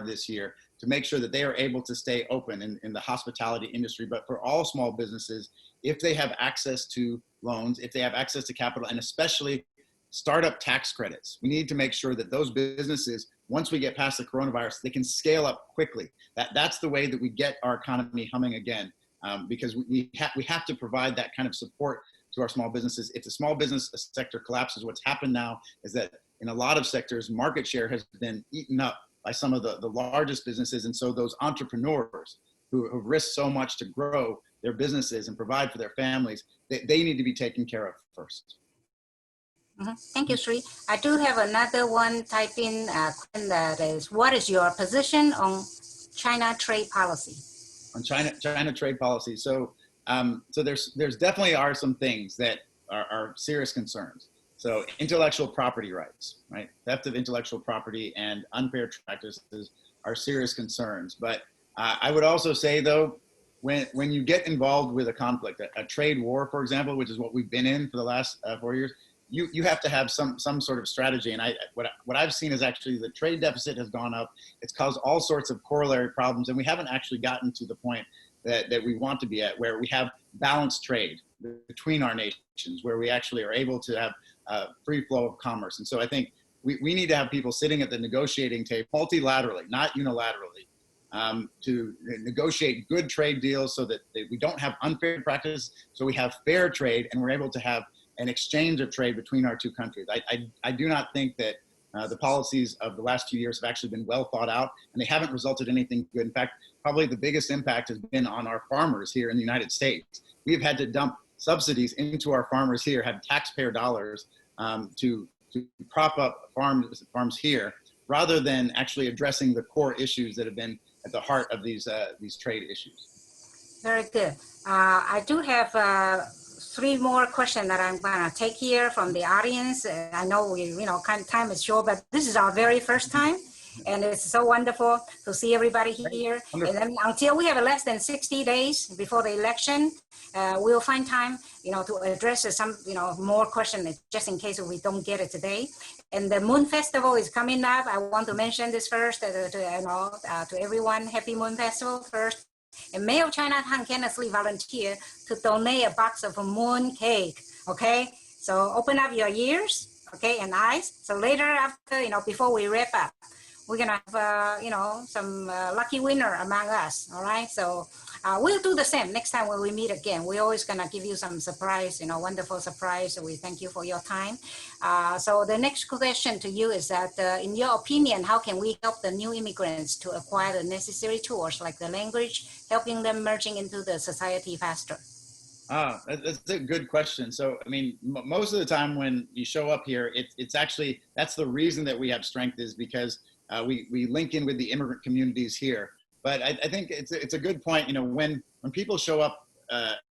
[SPEAKER 4] this year, to make sure that they are able to stay open in the hospitality industry. But for all small businesses, if they have access to loans, if they have access to capital, and especially startup tax credits, we need to make sure that those businesses, once we get past the coronavirus, they can scale up quickly. That's the way that we get our economy humming again, because we have to provide that kind of support to our small businesses. If the small business sector collapses, what's happened now is that in a lot of sectors, market share has been eaten up by some of the largest businesses. And so those entrepreneurs who have risked so much to grow their businesses and provide for their families, they need to be taken care of first.
[SPEAKER 7] Thank you, Sri. I do have another one type in question that is, what is your position on China trade policy?
[SPEAKER 4] On China trade policy. So there's definitely are some things that are serious concerns. So intellectual property rights, right? Theft of intellectual property and unfair practices are serious concerns. But I would also say, though, when you get involved with a conflict, a trade war, for example, which is what we've been in for the last 4 years, you have to have some sort of strategy. And what I've seen is actually the trade deficit has gone up. It's caused all sorts of corollary problems, and we haven't actually gotten to the point that we want to be at, where we have balanced trade between our nations, where we actually are able to have free flow of commerce. And so I think we need to have people sitting at the negotiating table multilaterally, not unilaterally, to negotiate good trade deals so that we don't have unfair practice, so we have fair trade, and we're able to have an exchange of trade between our two countries. I do not think that the policies of the last few years have actually been well thought out, and they haven't resulted in anything good. In fact, probably the biggest impact has been on our farmers here in the United States. We have had to dump subsidies into our farmers here, have taxpayer dollars to prop up farms here, rather than actually addressing the core issues that have been at the heart of these trade issues.
[SPEAKER 7] Very good. I do have 3 more questions that I'm gonna take here from the audience. I know time is short, but this is our very first time, and it's so wonderful to see everybody here.
[SPEAKER 4] Wonderful.
[SPEAKER 7] And then until we have less than 60 days before the election, we'll find time, to address some, more questions just in case we don't get it today. And the Moon Festival is coming up. I want to mention this first to everyone. Happy Moon Festival first. And Mayo Chinatown can actually volunteer to donate a box of moon cake. Okay, so open up your ears, okay, and eyes. So later, after before we wrap up, we're gonna have some lucky winner among us. All right, so we'll do the same next time when we meet again. We're always gonna give you some surprise, wonderful surprise. So we thank you for your time. So the next question to you is that, in your opinion, how can we help the new immigrants to acquire the necessary tools like the language, helping them merging into the society faster?
[SPEAKER 4] That's a good question. So, I mean, most of the time when you show up here, it's actually, that's the reason that we have strength, is because we link in with the immigrant communities here. But I think it's a good point. You know, when people show up,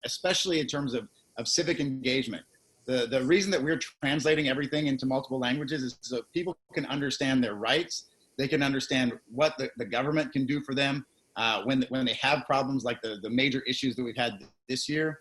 [SPEAKER 4] especially in terms of civic engagement, the reason that we're translating everything into multiple languages is so people can understand their rights. They can understand what the government can do for them when they have problems like the major issues that we've had this year.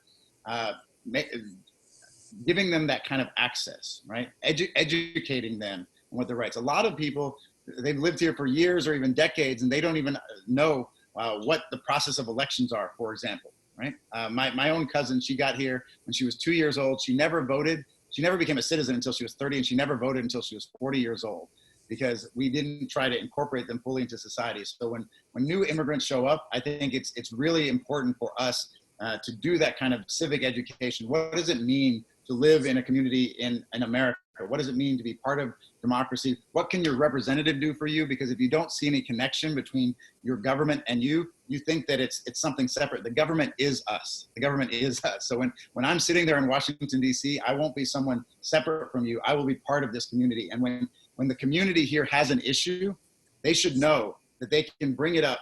[SPEAKER 4] Giving them that kind of access, right? Educating them on what their rights. A lot of people, they've lived here for years or even decades, and they don't even know what the process of elections are, for example, right? My own cousin, she got here when she was 2 years old. She never voted. She never became a citizen until she was 30, and she never voted until she was 40 years old, because we didn't try to incorporate them fully into society. So when new immigrants show up, I think it's really important for us to do that kind of civic education. What does it mean to live in a community in America? What does it mean to be part of democracy? What can your representative do for you? Because if you don't see any connection between your government and you think that it's something separate. The government is us. The government is us. So when I'm sitting there in Washington, D.C., I won't be someone separate from you. I will be part of this community. And when the community here has an issue, they should know that they can bring it up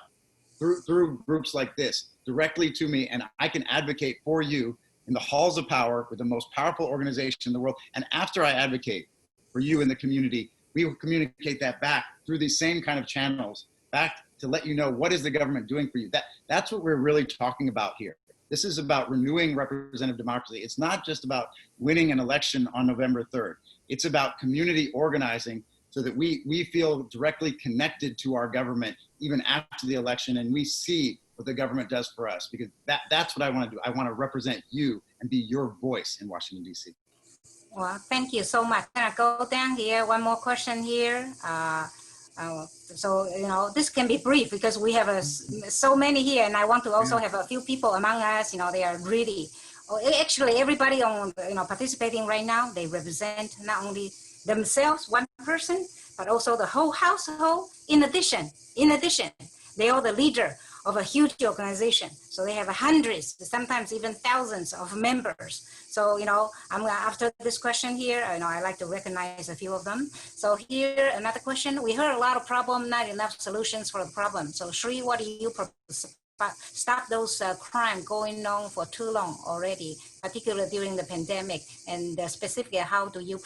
[SPEAKER 4] through groups like this directly to me, and I can advocate for you in the halls of power with the most powerful organization in the world. And after I advocate for you in the community, we will communicate that back through these same kind of channels back to let you know what is the government doing for you. That's what we're really talking about here. This is about renewing representative democracy. It's not just about winning an election on November 3rd. It's about community organizing so that we feel directly connected to our government even after the election, and we see what the government does for us, because that's what I want to do. I want to represent you and be your voice in Washington, D.C.
[SPEAKER 7] Well, thank you so much. I'm gonna go down here. One more question here. So, you know, this can be brief because we have so many here, and I want to also have a few people among us, you know, they are really, actually everybody on, you know, participating right now, they represent not only themselves, one person, but also the whole household. In addition, they are the leader of a huge organization. So they have hundreds, sometimes even thousands of members. So, you know, after this question here, you know, I like to recognize a few of them. So here, another question. We heard a lot of problem, not enough solutions for the problem. So Sri, what do you propose? Stop those crime going on for too long already, particularly during the pandemic, and specifically, how do you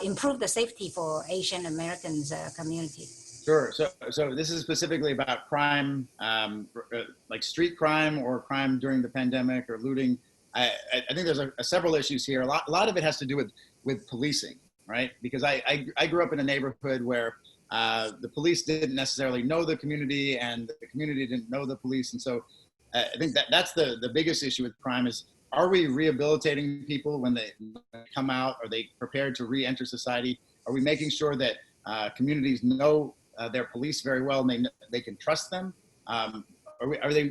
[SPEAKER 7] improve the safety for Asian Americans community?
[SPEAKER 4] Sure. So this is specifically about crime, like street crime or crime during the pandemic or looting. I think there's several issues here. A lot of it has to do with policing, right? Because I grew up in a neighborhood where the police didn't necessarily know the community, and the community didn't know the police. And so I think that's the biggest issue with crime is, are we rehabilitating people when they come out? Are they prepared to re-enter society? Are we making sure that communities know their police very well and they can trust them? Are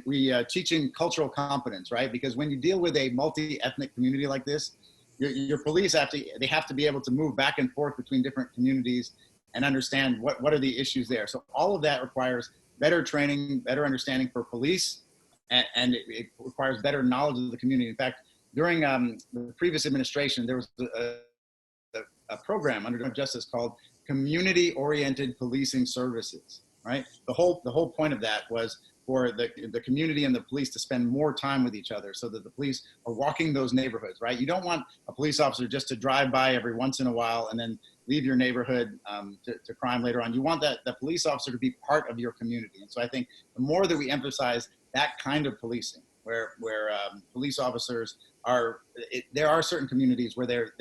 [SPEAKER 4] we teaching cultural competence, right? Because when you deal with a multi-ethnic community like this, your police have to be able to move back and forth between different communities and understand what are the issues there. So all of that requires better training, better understanding for police, and it requires better knowledge of the community. In fact, during the previous administration, there was a program under Justice called community-oriented policing services, right? The whole point of that was for the community and the police to spend more time with each other, so that the police are walking those neighborhoods, right? You don't want a police officer just to drive by every once in a while and then leave your neighborhood to crime later on. You want the police officer to be part of your community. And so I think the more that we emphasize that kind of policing, where police officers there are certain communities where they're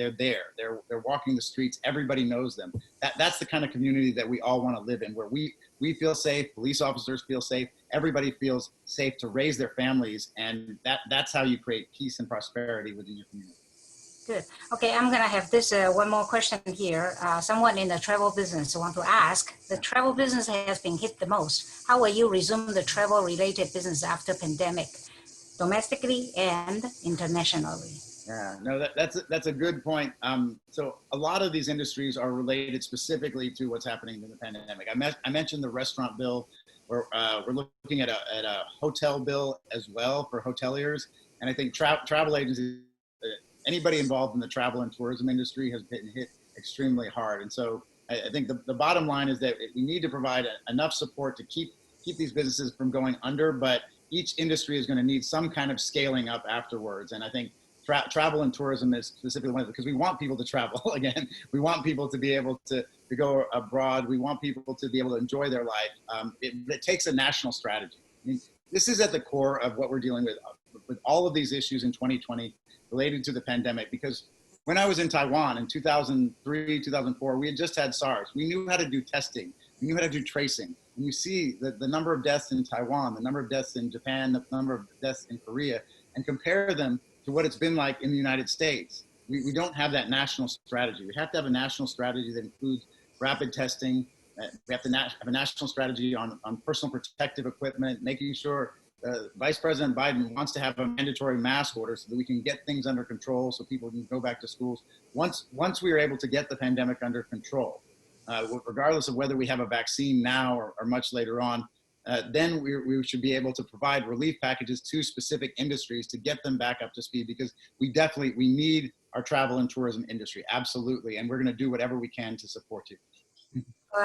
[SPEAKER 4] walking the streets, everybody knows them. That's the kind of community that we all want to live in, where we feel safe, police officers feel safe, everybody feels safe to raise their families, and that's how you create peace and prosperity within your community.
[SPEAKER 7] Good. Okay, I'm gonna have this one more question here. Someone in the travel business want to ask, the travel business has been hit the most. How will you resume the travel related business after pandemic, domestically and internationally?
[SPEAKER 4] Yeah, no, that's a good point. So a lot of these industries are related specifically to what's happening in the pandemic. I mentioned the restaurant bill. We're looking at a hotel bill as well for hoteliers, and I think travel agencies, anybody involved in the travel and tourism industry has been hit extremely hard. And so I think the bottom line is that we need to provide enough support to keep these businesses from going under, but each industry is going to need some kind of scaling up afterwards. And I think travel and tourism is specifically one of the, because we want people to travel again. We want people to be able to go abroad. We want people to be able to enjoy their life. It takes a national strategy. I mean, this is at the core of what we're dealing with all of these issues in 2020 related to the pandemic. Because when I was in Taiwan in 2003, 2004, we had just had SARS. We knew how to do testing. We knew how to do tracing. And you see the number of deaths in Taiwan, the number of deaths in Japan, the number of deaths in Korea, and compare them to what it's been like in the United States. We don't have that national strategy. We have to have a national strategy that includes rapid testing. We have to have a national strategy on personal protective equipment, making sure Vice President Biden wants to have a mandatory mask order so that we can get things under control so people can go back to schools. Once we are able to get the pandemic under control, regardless of whether we have a vaccine now or much later on, then we should be able to provide relief packages to specific industries to get them back up to speed, because we need our travel and tourism industry, absolutely, and we're going to do whatever we can to support you.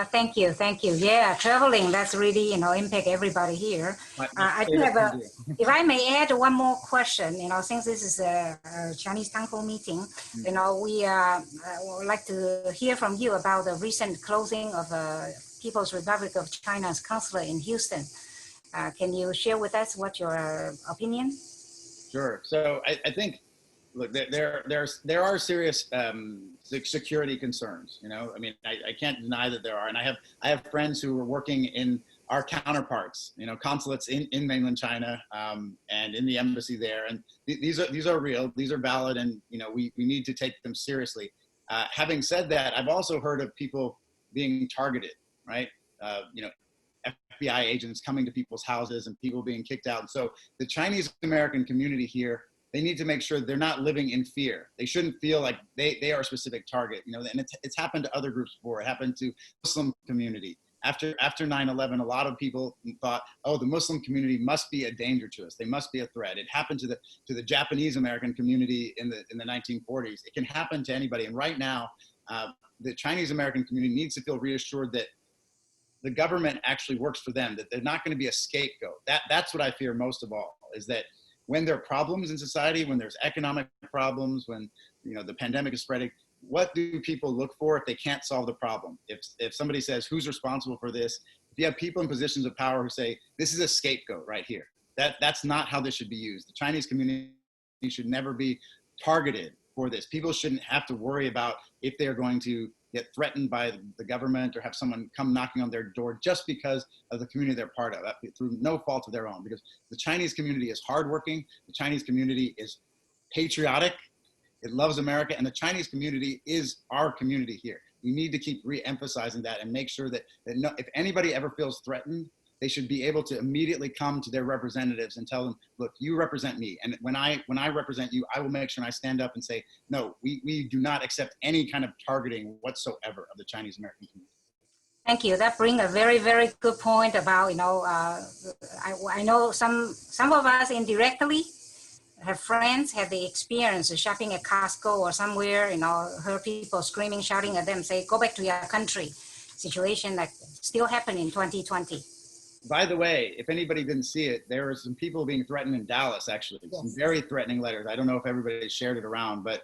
[SPEAKER 7] Thank you. Yeah, traveling, that's really, impact everybody here. I do have if I may add one more question, since this is a Chinese Townhall meeting, we would like to hear from you about the recent closing of People's Republic of China's consulate in Houston. Can you share with us what your opinion?
[SPEAKER 4] Sure. So I think, look, there are serious security concerns. I mean, I can't deny that there are, and I have friends who are working in our counterparts, consulates in mainland China and in the embassy there, and these are real, these are valid, and we need to take them seriously. Having said that, I've also heard of people being targeted, right? FBI agents coming to people's houses and people being kicked out. And so the Chinese American community here, they need to make sure they're not living in fear. They shouldn't feel like they are a specific target, and it's happened to other groups before. It happened to Muslim community. After 9/11, a lot of people thought, oh, the Muslim community must be a danger to us. They must be a threat. It happened to the Japanese American community in the 1940s. It can happen to anybody. And right now, the Chinese American community needs to feel reassured that the government actually works for them, that they're not going to be a scapegoat. That's what I fear most of all, is that when there are problems in society, when there's economic problems, when the pandemic is spreading, what do people look for if they can't solve the problem? If somebody says, who's responsible for this? If you have people in positions of power who say, this is a scapegoat right here, that's not how this should be used. The Chinese community should never be targeted for this. People shouldn't have to worry about if they're going to get threatened by the government or have someone come knocking on their door just because of the community they're part of, through no fault of their own. Because the Chinese community is hardworking, the Chinese community is patriotic, it loves America, and the Chinese community is our community here. We need to keep re-emphasizing that and make sure that if anybody ever feels threatened, they should be able to immediately come to their representatives and tell them, look, you represent me. And when I represent you, I will make sure and I stand up and say, no, we do not accept any kind of targeting whatsoever of the Chinese American community.
[SPEAKER 7] Thank you. That brings a very, very good point about, I know some of us indirectly have friends, have the experience of shopping at Costco or somewhere, heard people screaming, shouting at them, say, go back to your country. Situation like still happening in 2020.
[SPEAKER 4] By the way, if anybody didn't see it, there were some people being threatened in Dallas, actually, some very threatening letters. I don't know if everybody shared it around, but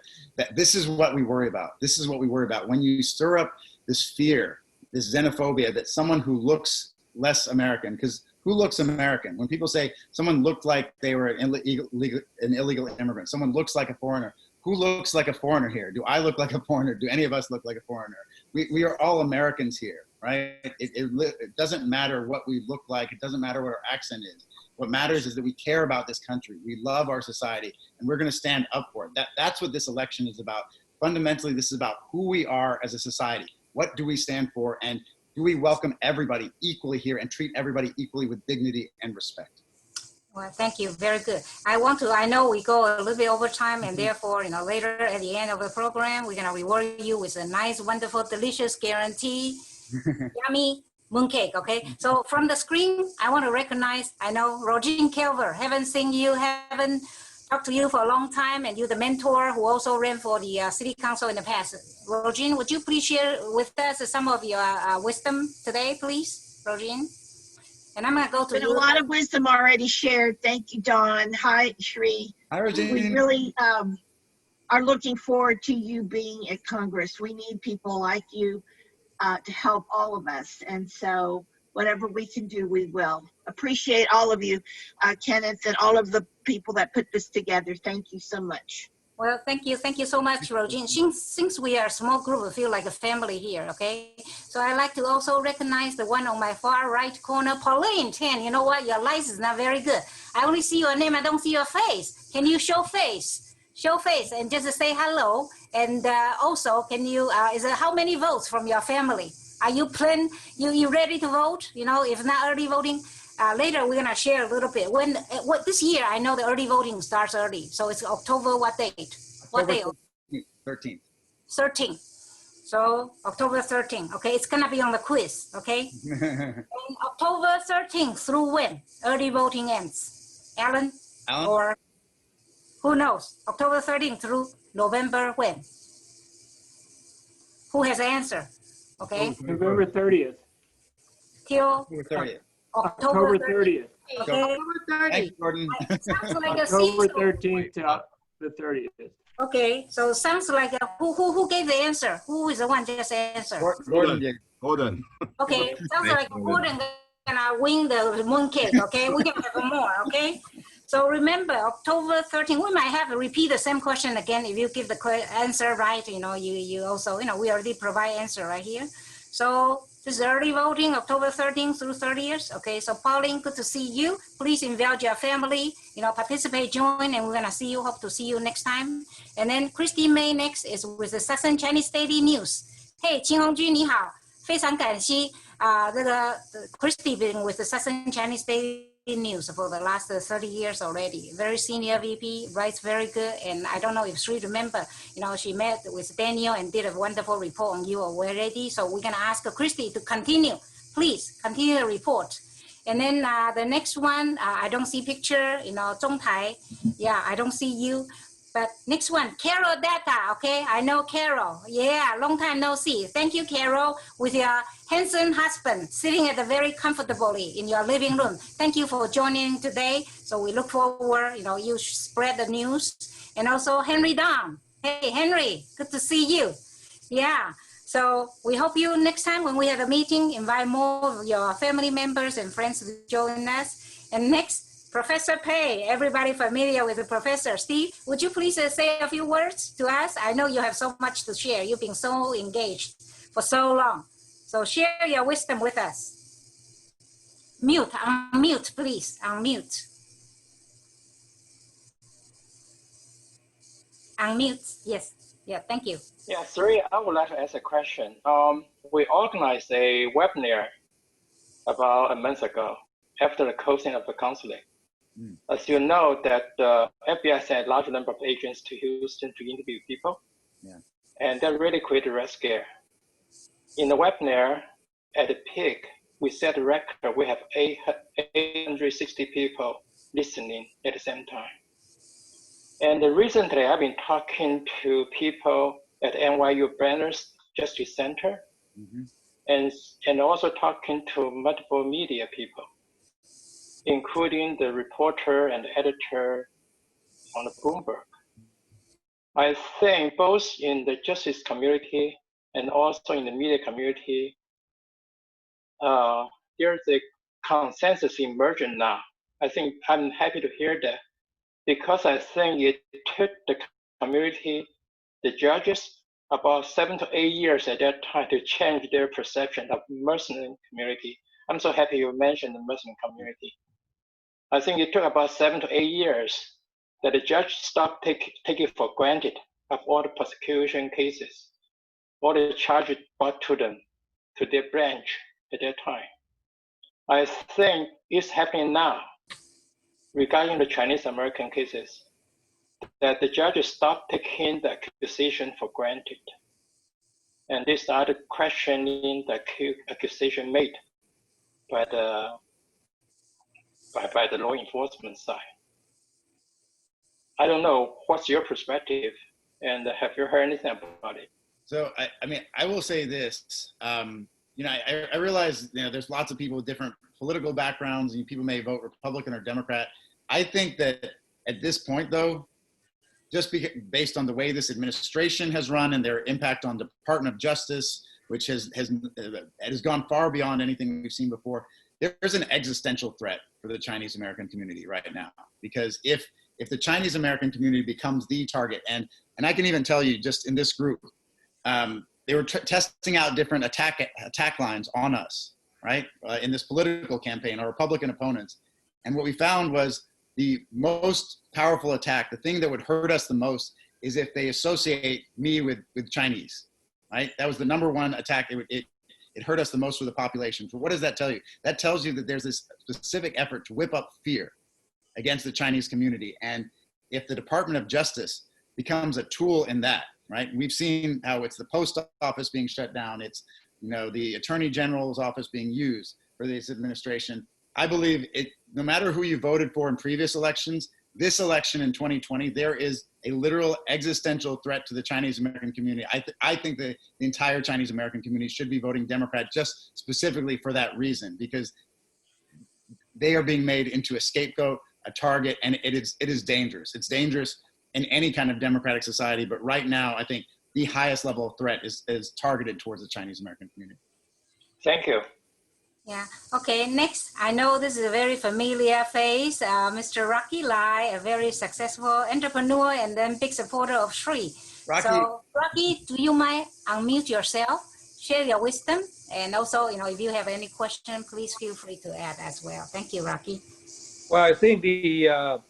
[SPEAKER 4] this is what we worry about. This is what we worry about. When you stir up this fear, this xenophobia that someone who looks less American, because who looks American? When people say someone looked like they were an illegal immigrant, someone looks like a foreigner, who looks like a foreigner here? Do I look like a foreigner? Do any of us look like a foreigner? We are all Americans here, right? It doesn't matter what we look like. It doesn't matter what our accent is. What matters is that we care about this country. We love our society, and we're going to stand up for it. That's what this election is about. Fundamentally, this is about who we are as a society. What do we stand for? And do we welcome everybody equally here and treat everybody equally with dignity and respect?
[SPEAKER 7] Well, thank you. Very good. I know we go a little bit over time, and therefore, later at the end of the program, we're going to reward you with a nice, wonderful, delicious, guarantee, yummy mooncake. Okay. So from the screen, I want to recognize, I know Roisin Kelver, haven't seen you, haven't talked to you for a long time, and you're the mentor who also ran for the city council in the past. Roisin, would you please share with us some of your wisdom today, please, Roisin? And I'm gonna go to
[SPEAKER 8] Been a
[SPEAKER 7] you.
[SPEAKER 8] lot of wisdom already shared. Thank you, Dawn. Hi, Shri.
[SPEAKER 4] Hi, Regine.
[SPEAKER 8] We really are looking forward to you being at Congress. We need people like you to help all of us. And so whatever we can do, we will. Appreciate all of you, Kenneth, and all of the people that put this together. Thank you so much.
[SPEAKER 7] Well, thank you so much, Regine. Since we are a small group, we feel like a family here, okay? So I like to also recognize the one on my far right corner, Pauline Tan. You know what? Your light is not very good. I only see your name, I don't see your face. Can you show face? Show face and just say hello. And also, can you, how many votes from your family? Are you you ready to vote? You know, if not early voting, later we're gonna share a little bit. What this year, I know the early voting starts early. So it's October, what date? What day?
[SPEAKER 4] 13th.
[SPEAKER 7] 13th. So October 13th, okay? It's gonna be on the quiz, okay? And October 13th through when early voting ends? Alan? Or who knows? October 13th through November when? Who has the answer? Okay.
[SPEAKER 5] November 30th.
[SPEAKER 7] Till
[SPEAKER 5] October 30th.
[SPEAKER 7] Okay.
[SPEAKER 8] October 30.
[SPEAKER 4] Gordon.
[SPEAKER 7] Sounds like a
[SPEAKER 5] October
[SPEAKER 7] season.
[SPEAKER 5] 13th to the 30th.
[SPEAKER 7] Okay, so sounds like who gave the answer? Who is the one just answer?
[SPEAKER 1] Gordon.
[SPEAKER 7] Okay, sounds like Gordon gonna win the mooncake. Okay, we can have more. Okay, so remember October 13th. We might have to repeat the same question again if you give the answer right. You know, you also we already provide answer right here. So this is early voting, October 13th through 30th. Okay, so Pauline, good to see you. Please invite your family, participate, join, and we're gonna see you. Hope to see you next time. And then Christy May next is with the Sutton Chinese Daily News. Hey, 秦红君你好，非常感谢这个 Christy been with the Sutton Chinese Daily News for the last 30 years already. Very senior VP, writes very good. And I don't know if she remember, she met with Daniel and did a wonderful report on you already. So we're gonna ask Christy to continue. Please continue the report. And then the next one, I don't see picture, Zhong Tai. Yeah, I don't see you. But next one, Carol Data, okay? I know Carol. Yeah, long time no see. Thank you, Carol, with your handsome husband sitting at the very comfortably in your living room. Thank you for joining today. So we look forward, you spread the news. And also Henry Dom. Hey, Henry, good to see you. Yeah, so we hope you next time when we have a meeting, invite more of your family members and friends to join us. And next, Professor Pei, everybody familiar with the professor. Steve, would you please say a few words to us? I know you have so much to share. You've been so engaged for so long. So share your wisdom with us. Unmute, please, unmute. Unmute, yes, yeah, thank you.
[SPEAKER 9] Yeah, Sri, I would like to ask a question. We organized a webinar about a month ago after the closing of the consulate. As you know, that the FBI sent a large number of agents to Houston to interview people, and that really created a red scare. In the webinar, at the peak, we set a record. We have 860 people listening at the same time. And recently, I've been talking to people at NYU Brenner's Justice Center, and also talking to multiple media people, including the reporter and editor on the Bloomberg. I think both in the justice community and also in the media community, there's a consensus emerging now. I think I'm happy to hear that, because I think it took the community, the judges, about 7 to 8 years at that time to change their perception of Muslim community. I'm so happy you mentioned the Muslim community. I think it took about 7 to 8 years that the judge stopped taking for granted of all the prosecution cases, all the charges brought to them, to their branch at that time. I think it's happening now regarding the Chinese American cases, that the judges stopped taking the accusation for granted. And they started questioning the accusation made by the law enforcement side. I don't know, what's your perspective, and have you heard anything about it?
[SPEAKER 4] So, I mean, I will say this, I realize, there's lots of people with different political backgrounds, and people may vote Republican or Democrat. I think that at this point, though, just based on the way this administration has run and their impact on the Department of Justice, which has gone far beyond anything we've seen before, there's an existential threat for the Chinese American community right now. Because if the Chinese American community becomes the target, and I can even tell you, just in this group, they were testing out different attack lines on us, right? In this political campaign, our Republican opponents. And what we found was the most powerful attack, the thing that would hurt us the most, is if they associate me with Chinese, right? That was the number one attack. It hurt us the most with the population. So what does that tell you? That tells you that there's this specific effort to whip up fear against the Chinese community. And if the Department of Justice becomes a tool in that, right? We've seen how it's the post office being shut down. It's, the Attorney General's office being used for this administration. I believe no matter who you voted for in previous elections, this election in 2020, there is a literal existential threat to the Chinese American community. I think the entire Chinese American community should be voting Democrat just specifically for that reason, because they are being made into a scapegoat, a target, and it is dangerous. It's dangerous in any kind of democratic society, but right now, I think the highest level of threat is targeted towards the Chinese American community.
[SPEAKER 9] Thank you.
[SPEAKER 7] Yeah. Okay. Next, I know this is a very familiar face, Mr. Rocky Lai, a very successful entrepreneur and then big supporter of Sri.
[SPEAKER 4] Rocky.
[SPEAKER 7] So, Rocky, do you mind unmute yourself, share your wisdom, and also, if you have any question, please feel free to add as well. Thank you, Rocky.
[SPEAKER 10] Well, I think the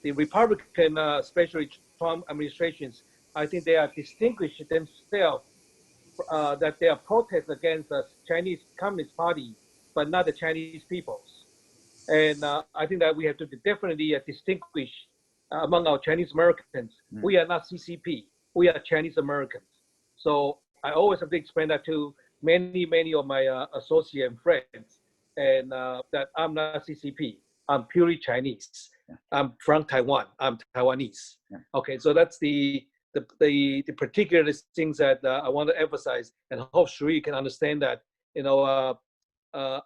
[SPEAKER 10] Republican, especially Trump administrations, I think they are distinguished themselves that they are protest against the Chinese Communist Party, but not the Chinese peoples. And I think that we have to definitely distinguish among our Chinese Americans. We are not CCP. We are Chinese Americans. So I always have to explain that to many of my associate and friends, and that I'm not CCP. I'm purely Chinese. I'm from Taiwan. I'm Taiwanese. Okay, so that's the particular things that I want to emphasize, and hope Sri can understand that,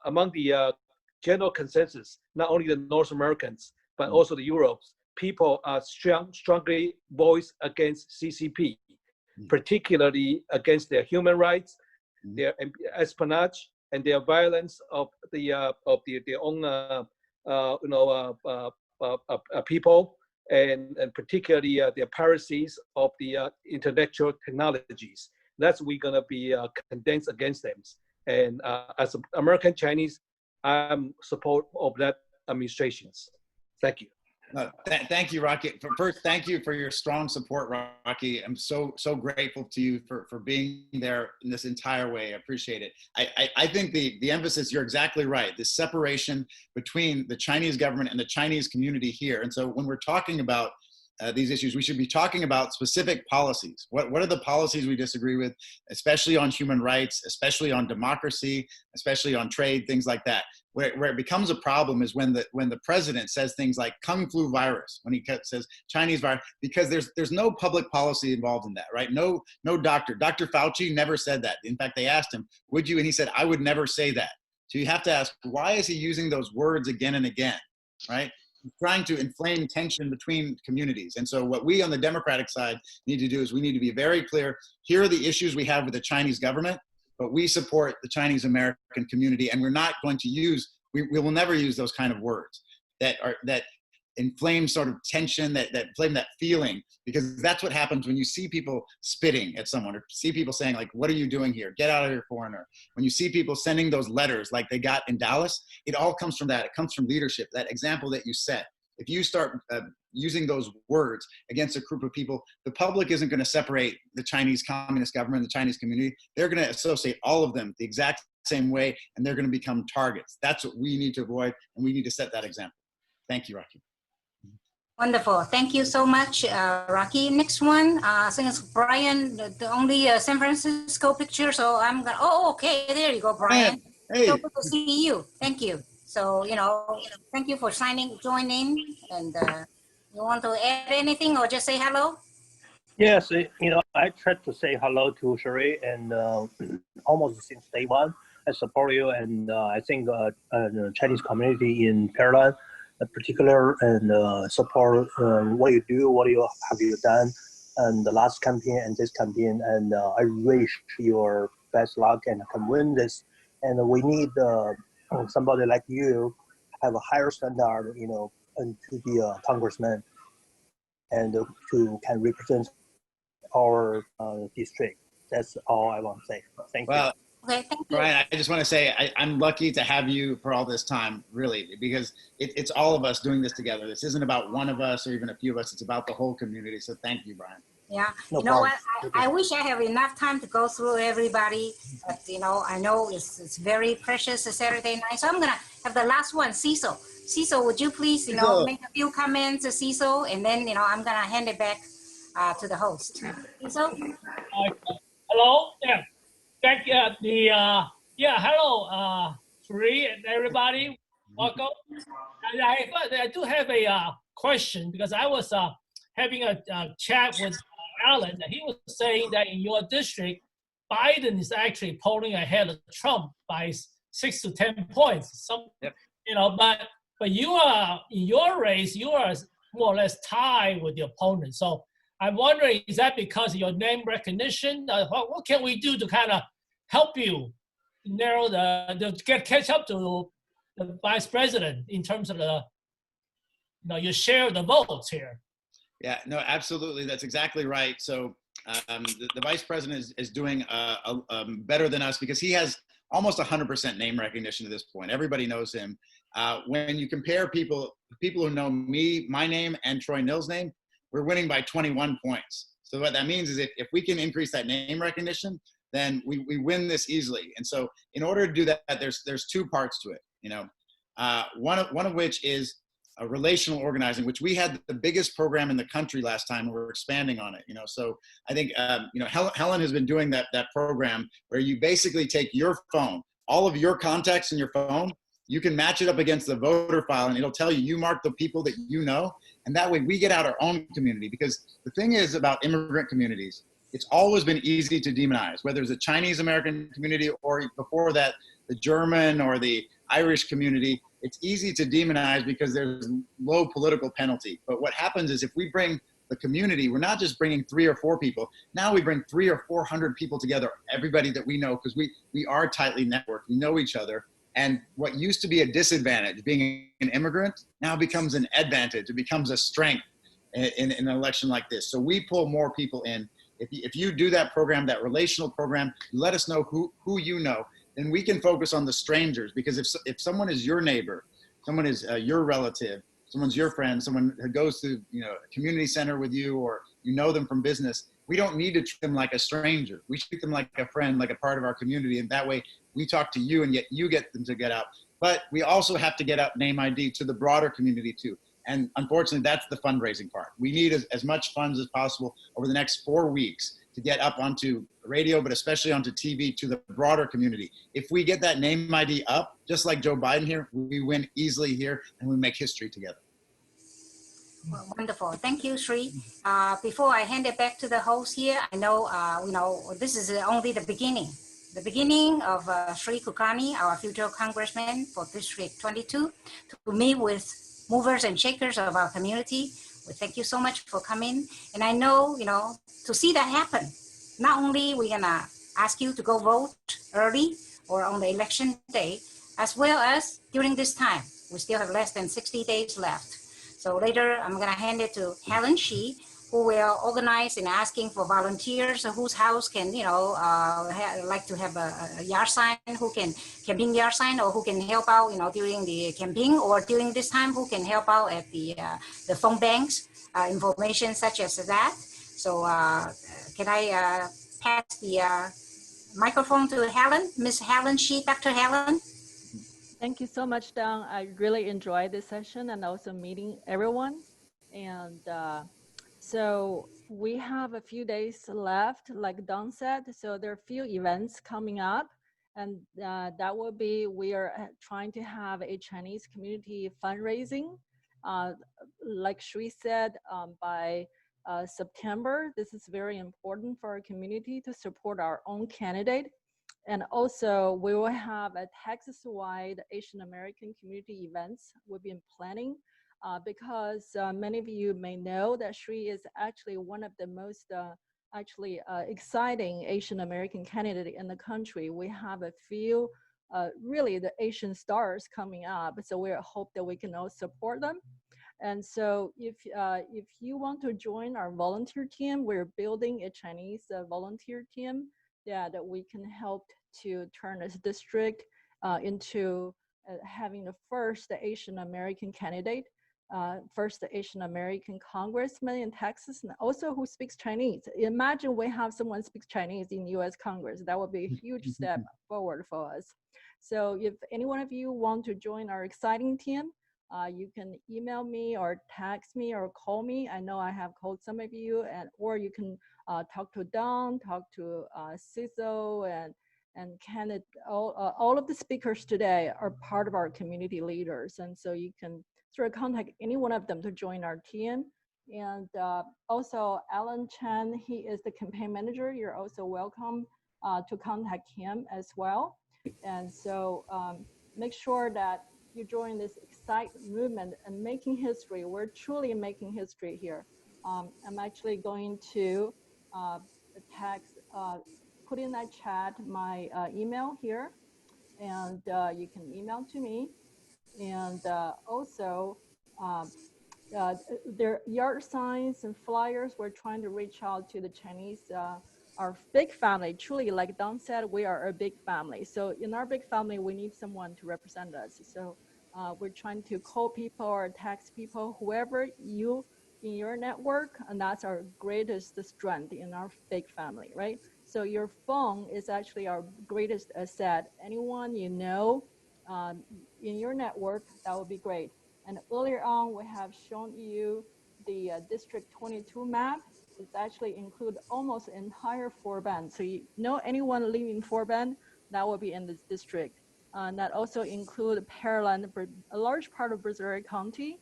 [SPEAKER 10] among the general consensus, not only the North Americans, but also the Europes, people are strongly voiced against CCP, particularly against their human rights, their espionage, and their violence of their own people, and particularly their piracies of the intellectual technologies. That's we're gonna be condensed against them. And as American Chinese, I'm support of that administrations. Thank you.
[SPEAKER 4] Thank you, Rocky. First, thank you for your strong support, Rocky. I'm so grateful to you for being there in this entire way. I appreciate it. I think the emphasis, you're exactly right. The separation between the Chinese government and the Chinese community here. And so when we're talking about these issues, we should be talking about specific policies. What are the policies we disagree with, especially on human rights, especially on democracy, especially on trade, things like that. Where it becomes a problem is when the president says things like Kung Flu virus, when he says Chinese virus, because there's no public policy involved in that, right? No doctor. Dr. Fauci never said that. In fact, they asked him, would you? And he said, I would never say that. So you have to ask, why is he using those words again and again, right? Trying to inflame tension between communities. And so what we on the Democratic side need to do is we need to be very clear. Here are the issues we have with the Chinese government, but we support the Chinese American community, and we're not going to use, we will never use those kind of words that inflame sort of tension, that inflame that feeling, because that's what happens when you see people spitting at someone, or see people saying like, what are you doing here? Get out of here, foreigner. When you see people sending those letters like they got in Dallas, it all comes from that. It comes from leadership, that example that you set. If you start using those words against a group of people, the public isn't going to separate the Chinese Communist government, the Chinese community. They're going to associate all of them the exact same way, and they're going to become targets. That's what we need to avoid, and we need to set that example. Thank you, Rocky.
[SPEAKER 7] Wonderful. Thank you so much, Rocky. Next one, I think it's Brian, the only San Francisco picture. So I'm going to, okay, there you go, Brian.
[SPEAKER 4] Hey.
[SPEAKER 7] So good to see you. Thank you. So, thank you for joining. And you want to add anything or just say hello?
[SPEAKER 11] Yes, I tried to say hello to Sherry and almost since day one. I support you, and I think the Chinese community in Pearland, in particular, and support what you do, what you have done, and the last campaign and this campaign. And I wish your best luck and can win this. And we need somebody like you have a higher standard, and to be a congressman and to can represent our district. That's all I want to say. Thank you.
[SPEAKER 4] Well,
[SPEAKER 7] Okay, thank you.
[SPEAKER 4] Brian, I just want to say I'm lucky to have you for all this time, really, because it's all of us doing this together. This isn't about one of us or even a few of us. It's about the whole community. So thank you, Brian.
[SPEAKER 7] Yeah,
[SPEAKER 11] No
[SPEAKER 7] you know
[SPEAKER 11] problem.
[SPEAKER 7] what? I wish I have enough time to go through everybody, but I know it's very precious Saturday night. So I'm gonna have the last one, Cecil. Cecil, would you please,
[SPEAKER 4] Cecil.
[SPEAKER 7] make a few comments to Cecil, and then I'm gonna hand it back to the host. Cecil.
[SPEAKER 12] Hello. Yeah. Thank you. Hello, Sri and everybody. Welcome. I do have a question because I was having a chat with Alan, and he was saying that in your district, Biden is actually polling ahead of Trump by 6 to 10 points.
[SPEAKER 4] Yep.
[SPEAKER 12] But you are in your race, you are more or less tied with your opponent. So I'm wondering, is that because of your name recognition? What can we do to kind of help you narrow catch up to the vice president in terms of your share of the votes here?
[SPEAKER 4] Yeah, no, absolutely. That's exactly right. So the vice president is doing better than us because he has almost 100% name recognition at this point. Everybody knows him. When you compare people who know me, my name, and Troy Nill's name, we're winning by 21 points. So what that means is if we can increase that name recognition, then we win this easily. And so in order to do that, there's two parts to it. One of which is relational organizing, which we had the biggest program in the country last time, and we're expanding on it. So I think Helen has been doing that program where you basically take your phone, all of your contacts in your phone, you can match it up against the voter file, and it'll tell you mark the people that you know, and that way we get out our own community. Because the thing is about immigrant communities, it's always been easy to demonize, whether it's a Chinese American community or before that, the German or the Irish community. It's easy to demonize because there's low political penalty. But what happens is if we bring the community, we're not just bringing 3 or 4 people. Now we bring 300 or 400 people together, everybody that we know, because we are tightly networked. We know each other. And what used to be a disadvantage, being an immigrant, now becomes an advantage. It becomes a strength in an election like this. So we pull more people in. If you do that program, that relational program, you let us know who you know, then we can focus on the strangers. Because if someone is your neighbor, someone is your relative, someone's your friend, someone who goes to a community center with you, or you know them from business, we don't need to treat them like a stranger. We treat them like a friend, like a part of our community, and that way we talk to you and yet you get them to get out. But we also have to get out name ID to the broader community too. And unfortunately, that's the fundraising part. We need as much funds as possible over the next 4 weeks to get up onto radio, but especially onto TV to the broader community. If we get that name ID up, just like Joe Biden here, we win easily here and we make history together.
[SPEAKER 7] Well, wonderful. Thank you, Sri. Before I hand it back to the host here, I know, this is only the beginning of Sri Kulkarni, our future congressman for District 22, to meet with movers and shakers of our community. We thank you so much for coming. And I know, to see that happen, not only we're gonna ask you to go vote early or on the election day, as well as during this time. We still have less than 60 days left. So later, I'm gonna hand it to Helen Shi, who will organize and asking for volunteers whose house can, like to have a yard sign, who can campaign yard sign, or who can help out, during the campaign, or during this time, who can help out at the phone banks, information such as that. So can I pass the microphone to Helen, Miss Helen Shi, Dr. Helen?
[SPEAKER 13] Thank you so much, Dawn. I really enjoyed this session and also meeting everyone. And so we have a few days left, like Dawn said. So there are a few events coming up. And that will be, we are trying to have a Chinese community fundraising. Like Sri said, by September, this is very important for our community to support our own candidate. And also we will have a Texas-wide Asian American community events we've been planning because many of you may know that Sri is actually one of the most exciting Asian American candidate in the country. We have a few really the Asian stars coming up, so we hope that we can all support them. And so if you want to join our volunteer team, we're building a Chinese volunteer team that we can help to turn this district into having the first Asian American candidate, first Asian American congressman in Texas, and also who speaks Chinese. Imagine we have someone speaks Chinese in US Congress. That would be a huge step forward for us. So if any one of you want to join our exciting team, you can email me or text me or call me. I know I have called some of you, or you can talk to Don, talk to CISO and Kenneth. All of the speakers today are part of our community leaders, and so you can sort of contact any one of them to join our team. And also Alan Chen, he is the campaign manager. You're also welcome to contact him as well. And so make sure that you join this exciting movement and making history. We're truly making history here. I'm actually going to put in that chat my email here, and you can email to me. And also, their yard signs and flyers, we're trying to reach out to the Chinese, our big family. Truly, like Don said, we are a big family. So in our big family, we need someone to represent us. So we're trying to call people or text people, whoever you in your network, and that's our greatest strength in our big family, right? So your phone is actually our greatest asset. Anyone you know in your network, that would be great. And earlier on, we have shown you the District 22 map. It's actually include almost entire Fort-Bend. So you know anyone living in Fort-Bend, that will be in this district. And that also include Pearland, a large part of Brazoria County,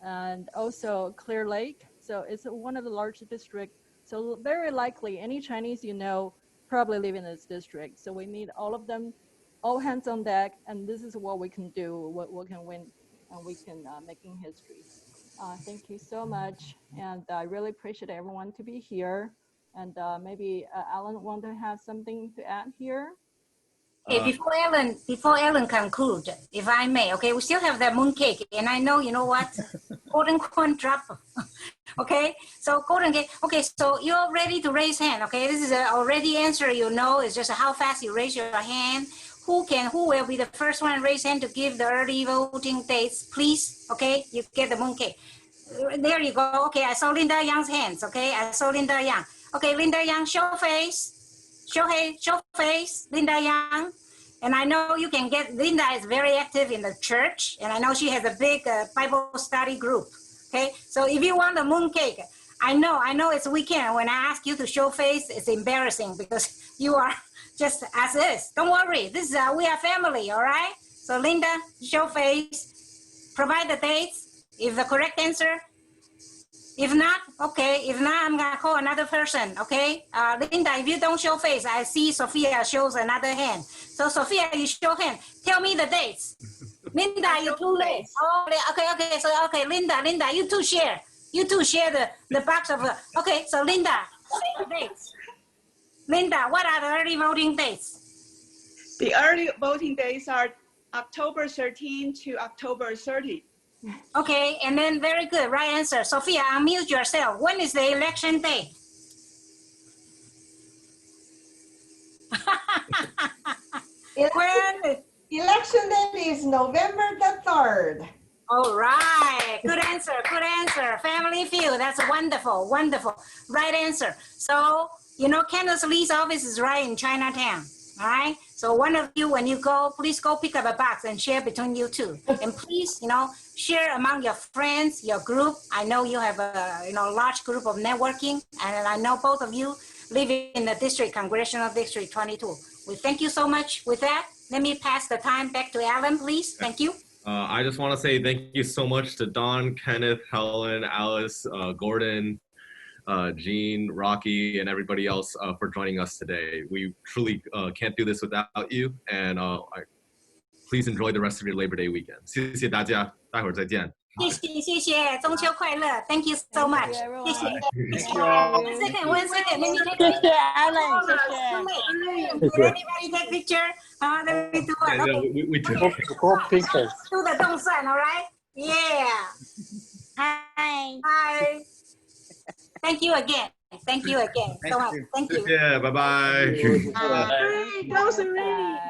[SPEAKER 13] and also Clear Lake. So it's one of the largest districts. So very likely any Chinese you know probably live in this district. So we need all of them, all hands on deck, and this is what we can do, what we can win, and we can making history. Thank you so much, and I really appreciate everyone to be here. And maybe Alan want to have something to add here.
[SPEAKER 7] Okay, before Ellen conclude, if I may, okay, we still have that mooncake, and I know, you know what, golden corn drop. Okay, so golden cake. Okay, so you're ready to raise hand. Okay, this is already answer. You know, it's just how fast you raise your hand. Who will be the first one to raise hand to give the early voting dates, please? Okay, you get the mooncake. There you go. Okay, I saw Linda Young's hands. Okay, I saw Linda Young. Okay, Linda Young, show face. Show face, Linda Young. And I know you can get, Linda is very active in the church, and I know she has a big Bible study group. Okay, so if you want the mooncake, I know it's weekend. When I ask you to show face, it's embarrassing because you are just as is. Don't worry, this is we are family, all right? So Linda, show face, provide the dates. If the correct answer, if not, okay. If not, I'm gonna call another person, okay? Linda, if you don't show face, I see Sophia shows another hand. So Sophia, you show hand. Tell me the dates. Linda, you too late. Oh, okay. So okay, Linda, you two share. You two share the box of. Okay, so Linda, say the dates. Linda, what are the early voting dates?
[SPEAKER 14] The early voting dates are October 13 to October 30.
[SPEAKER 7] Okay, and then very good, right answer. Sophia, unmute yourself. When is the election day? When?
[SPEAKER 15] Election day is November the 3rd.
[SPEAKER 7] All right, good answer, good answer. Family Feud, that's wonderful, wonderful. Right answer. So, you know, Candace Lee's office is right in Chinatown, all right? So one of you, when you go, please go pick up a box and share between you two. And please, you know, share among your friends, your group. I know you have a, you know, large group of networking, and I know both of you live in the district, Congressional District 22. We thank you so much. With that, let me pass the time back to Alan, please. Thank you.
[SPEAKER 6] I just want to say thank you so much to Don, Kenneth, Helen, Alice, Gordon, Gene, Rocky, and everybody else for joining us today. We truly can't do this without you, and please enjoy the rest of your Labor Day weekend. 谢谢大家，待会儿再见。
[SPEAKER 7] 谢谢，中秋快乐 ！Thank you so much， 谢谢。One second, let me take a picture.
[SPEAKER 15] 谢谢 Alan， 谢谢。
[SPEAKER 7] Did anybody take picture? Let me do it. Okay.
[SPEAKER 6] We took
[SPEAKER 11] pictures.
[SPEAKER 7] Do the 动算 all right? Yeah.
[SPEAKER 15] Hi.
[SPEAKER 7] Hi. Thank you again. Thank you again so much. Thank you.
[SPEAKER 6] 谢谢，拜拜。
[SPEAKER 2] Hi, go Serene.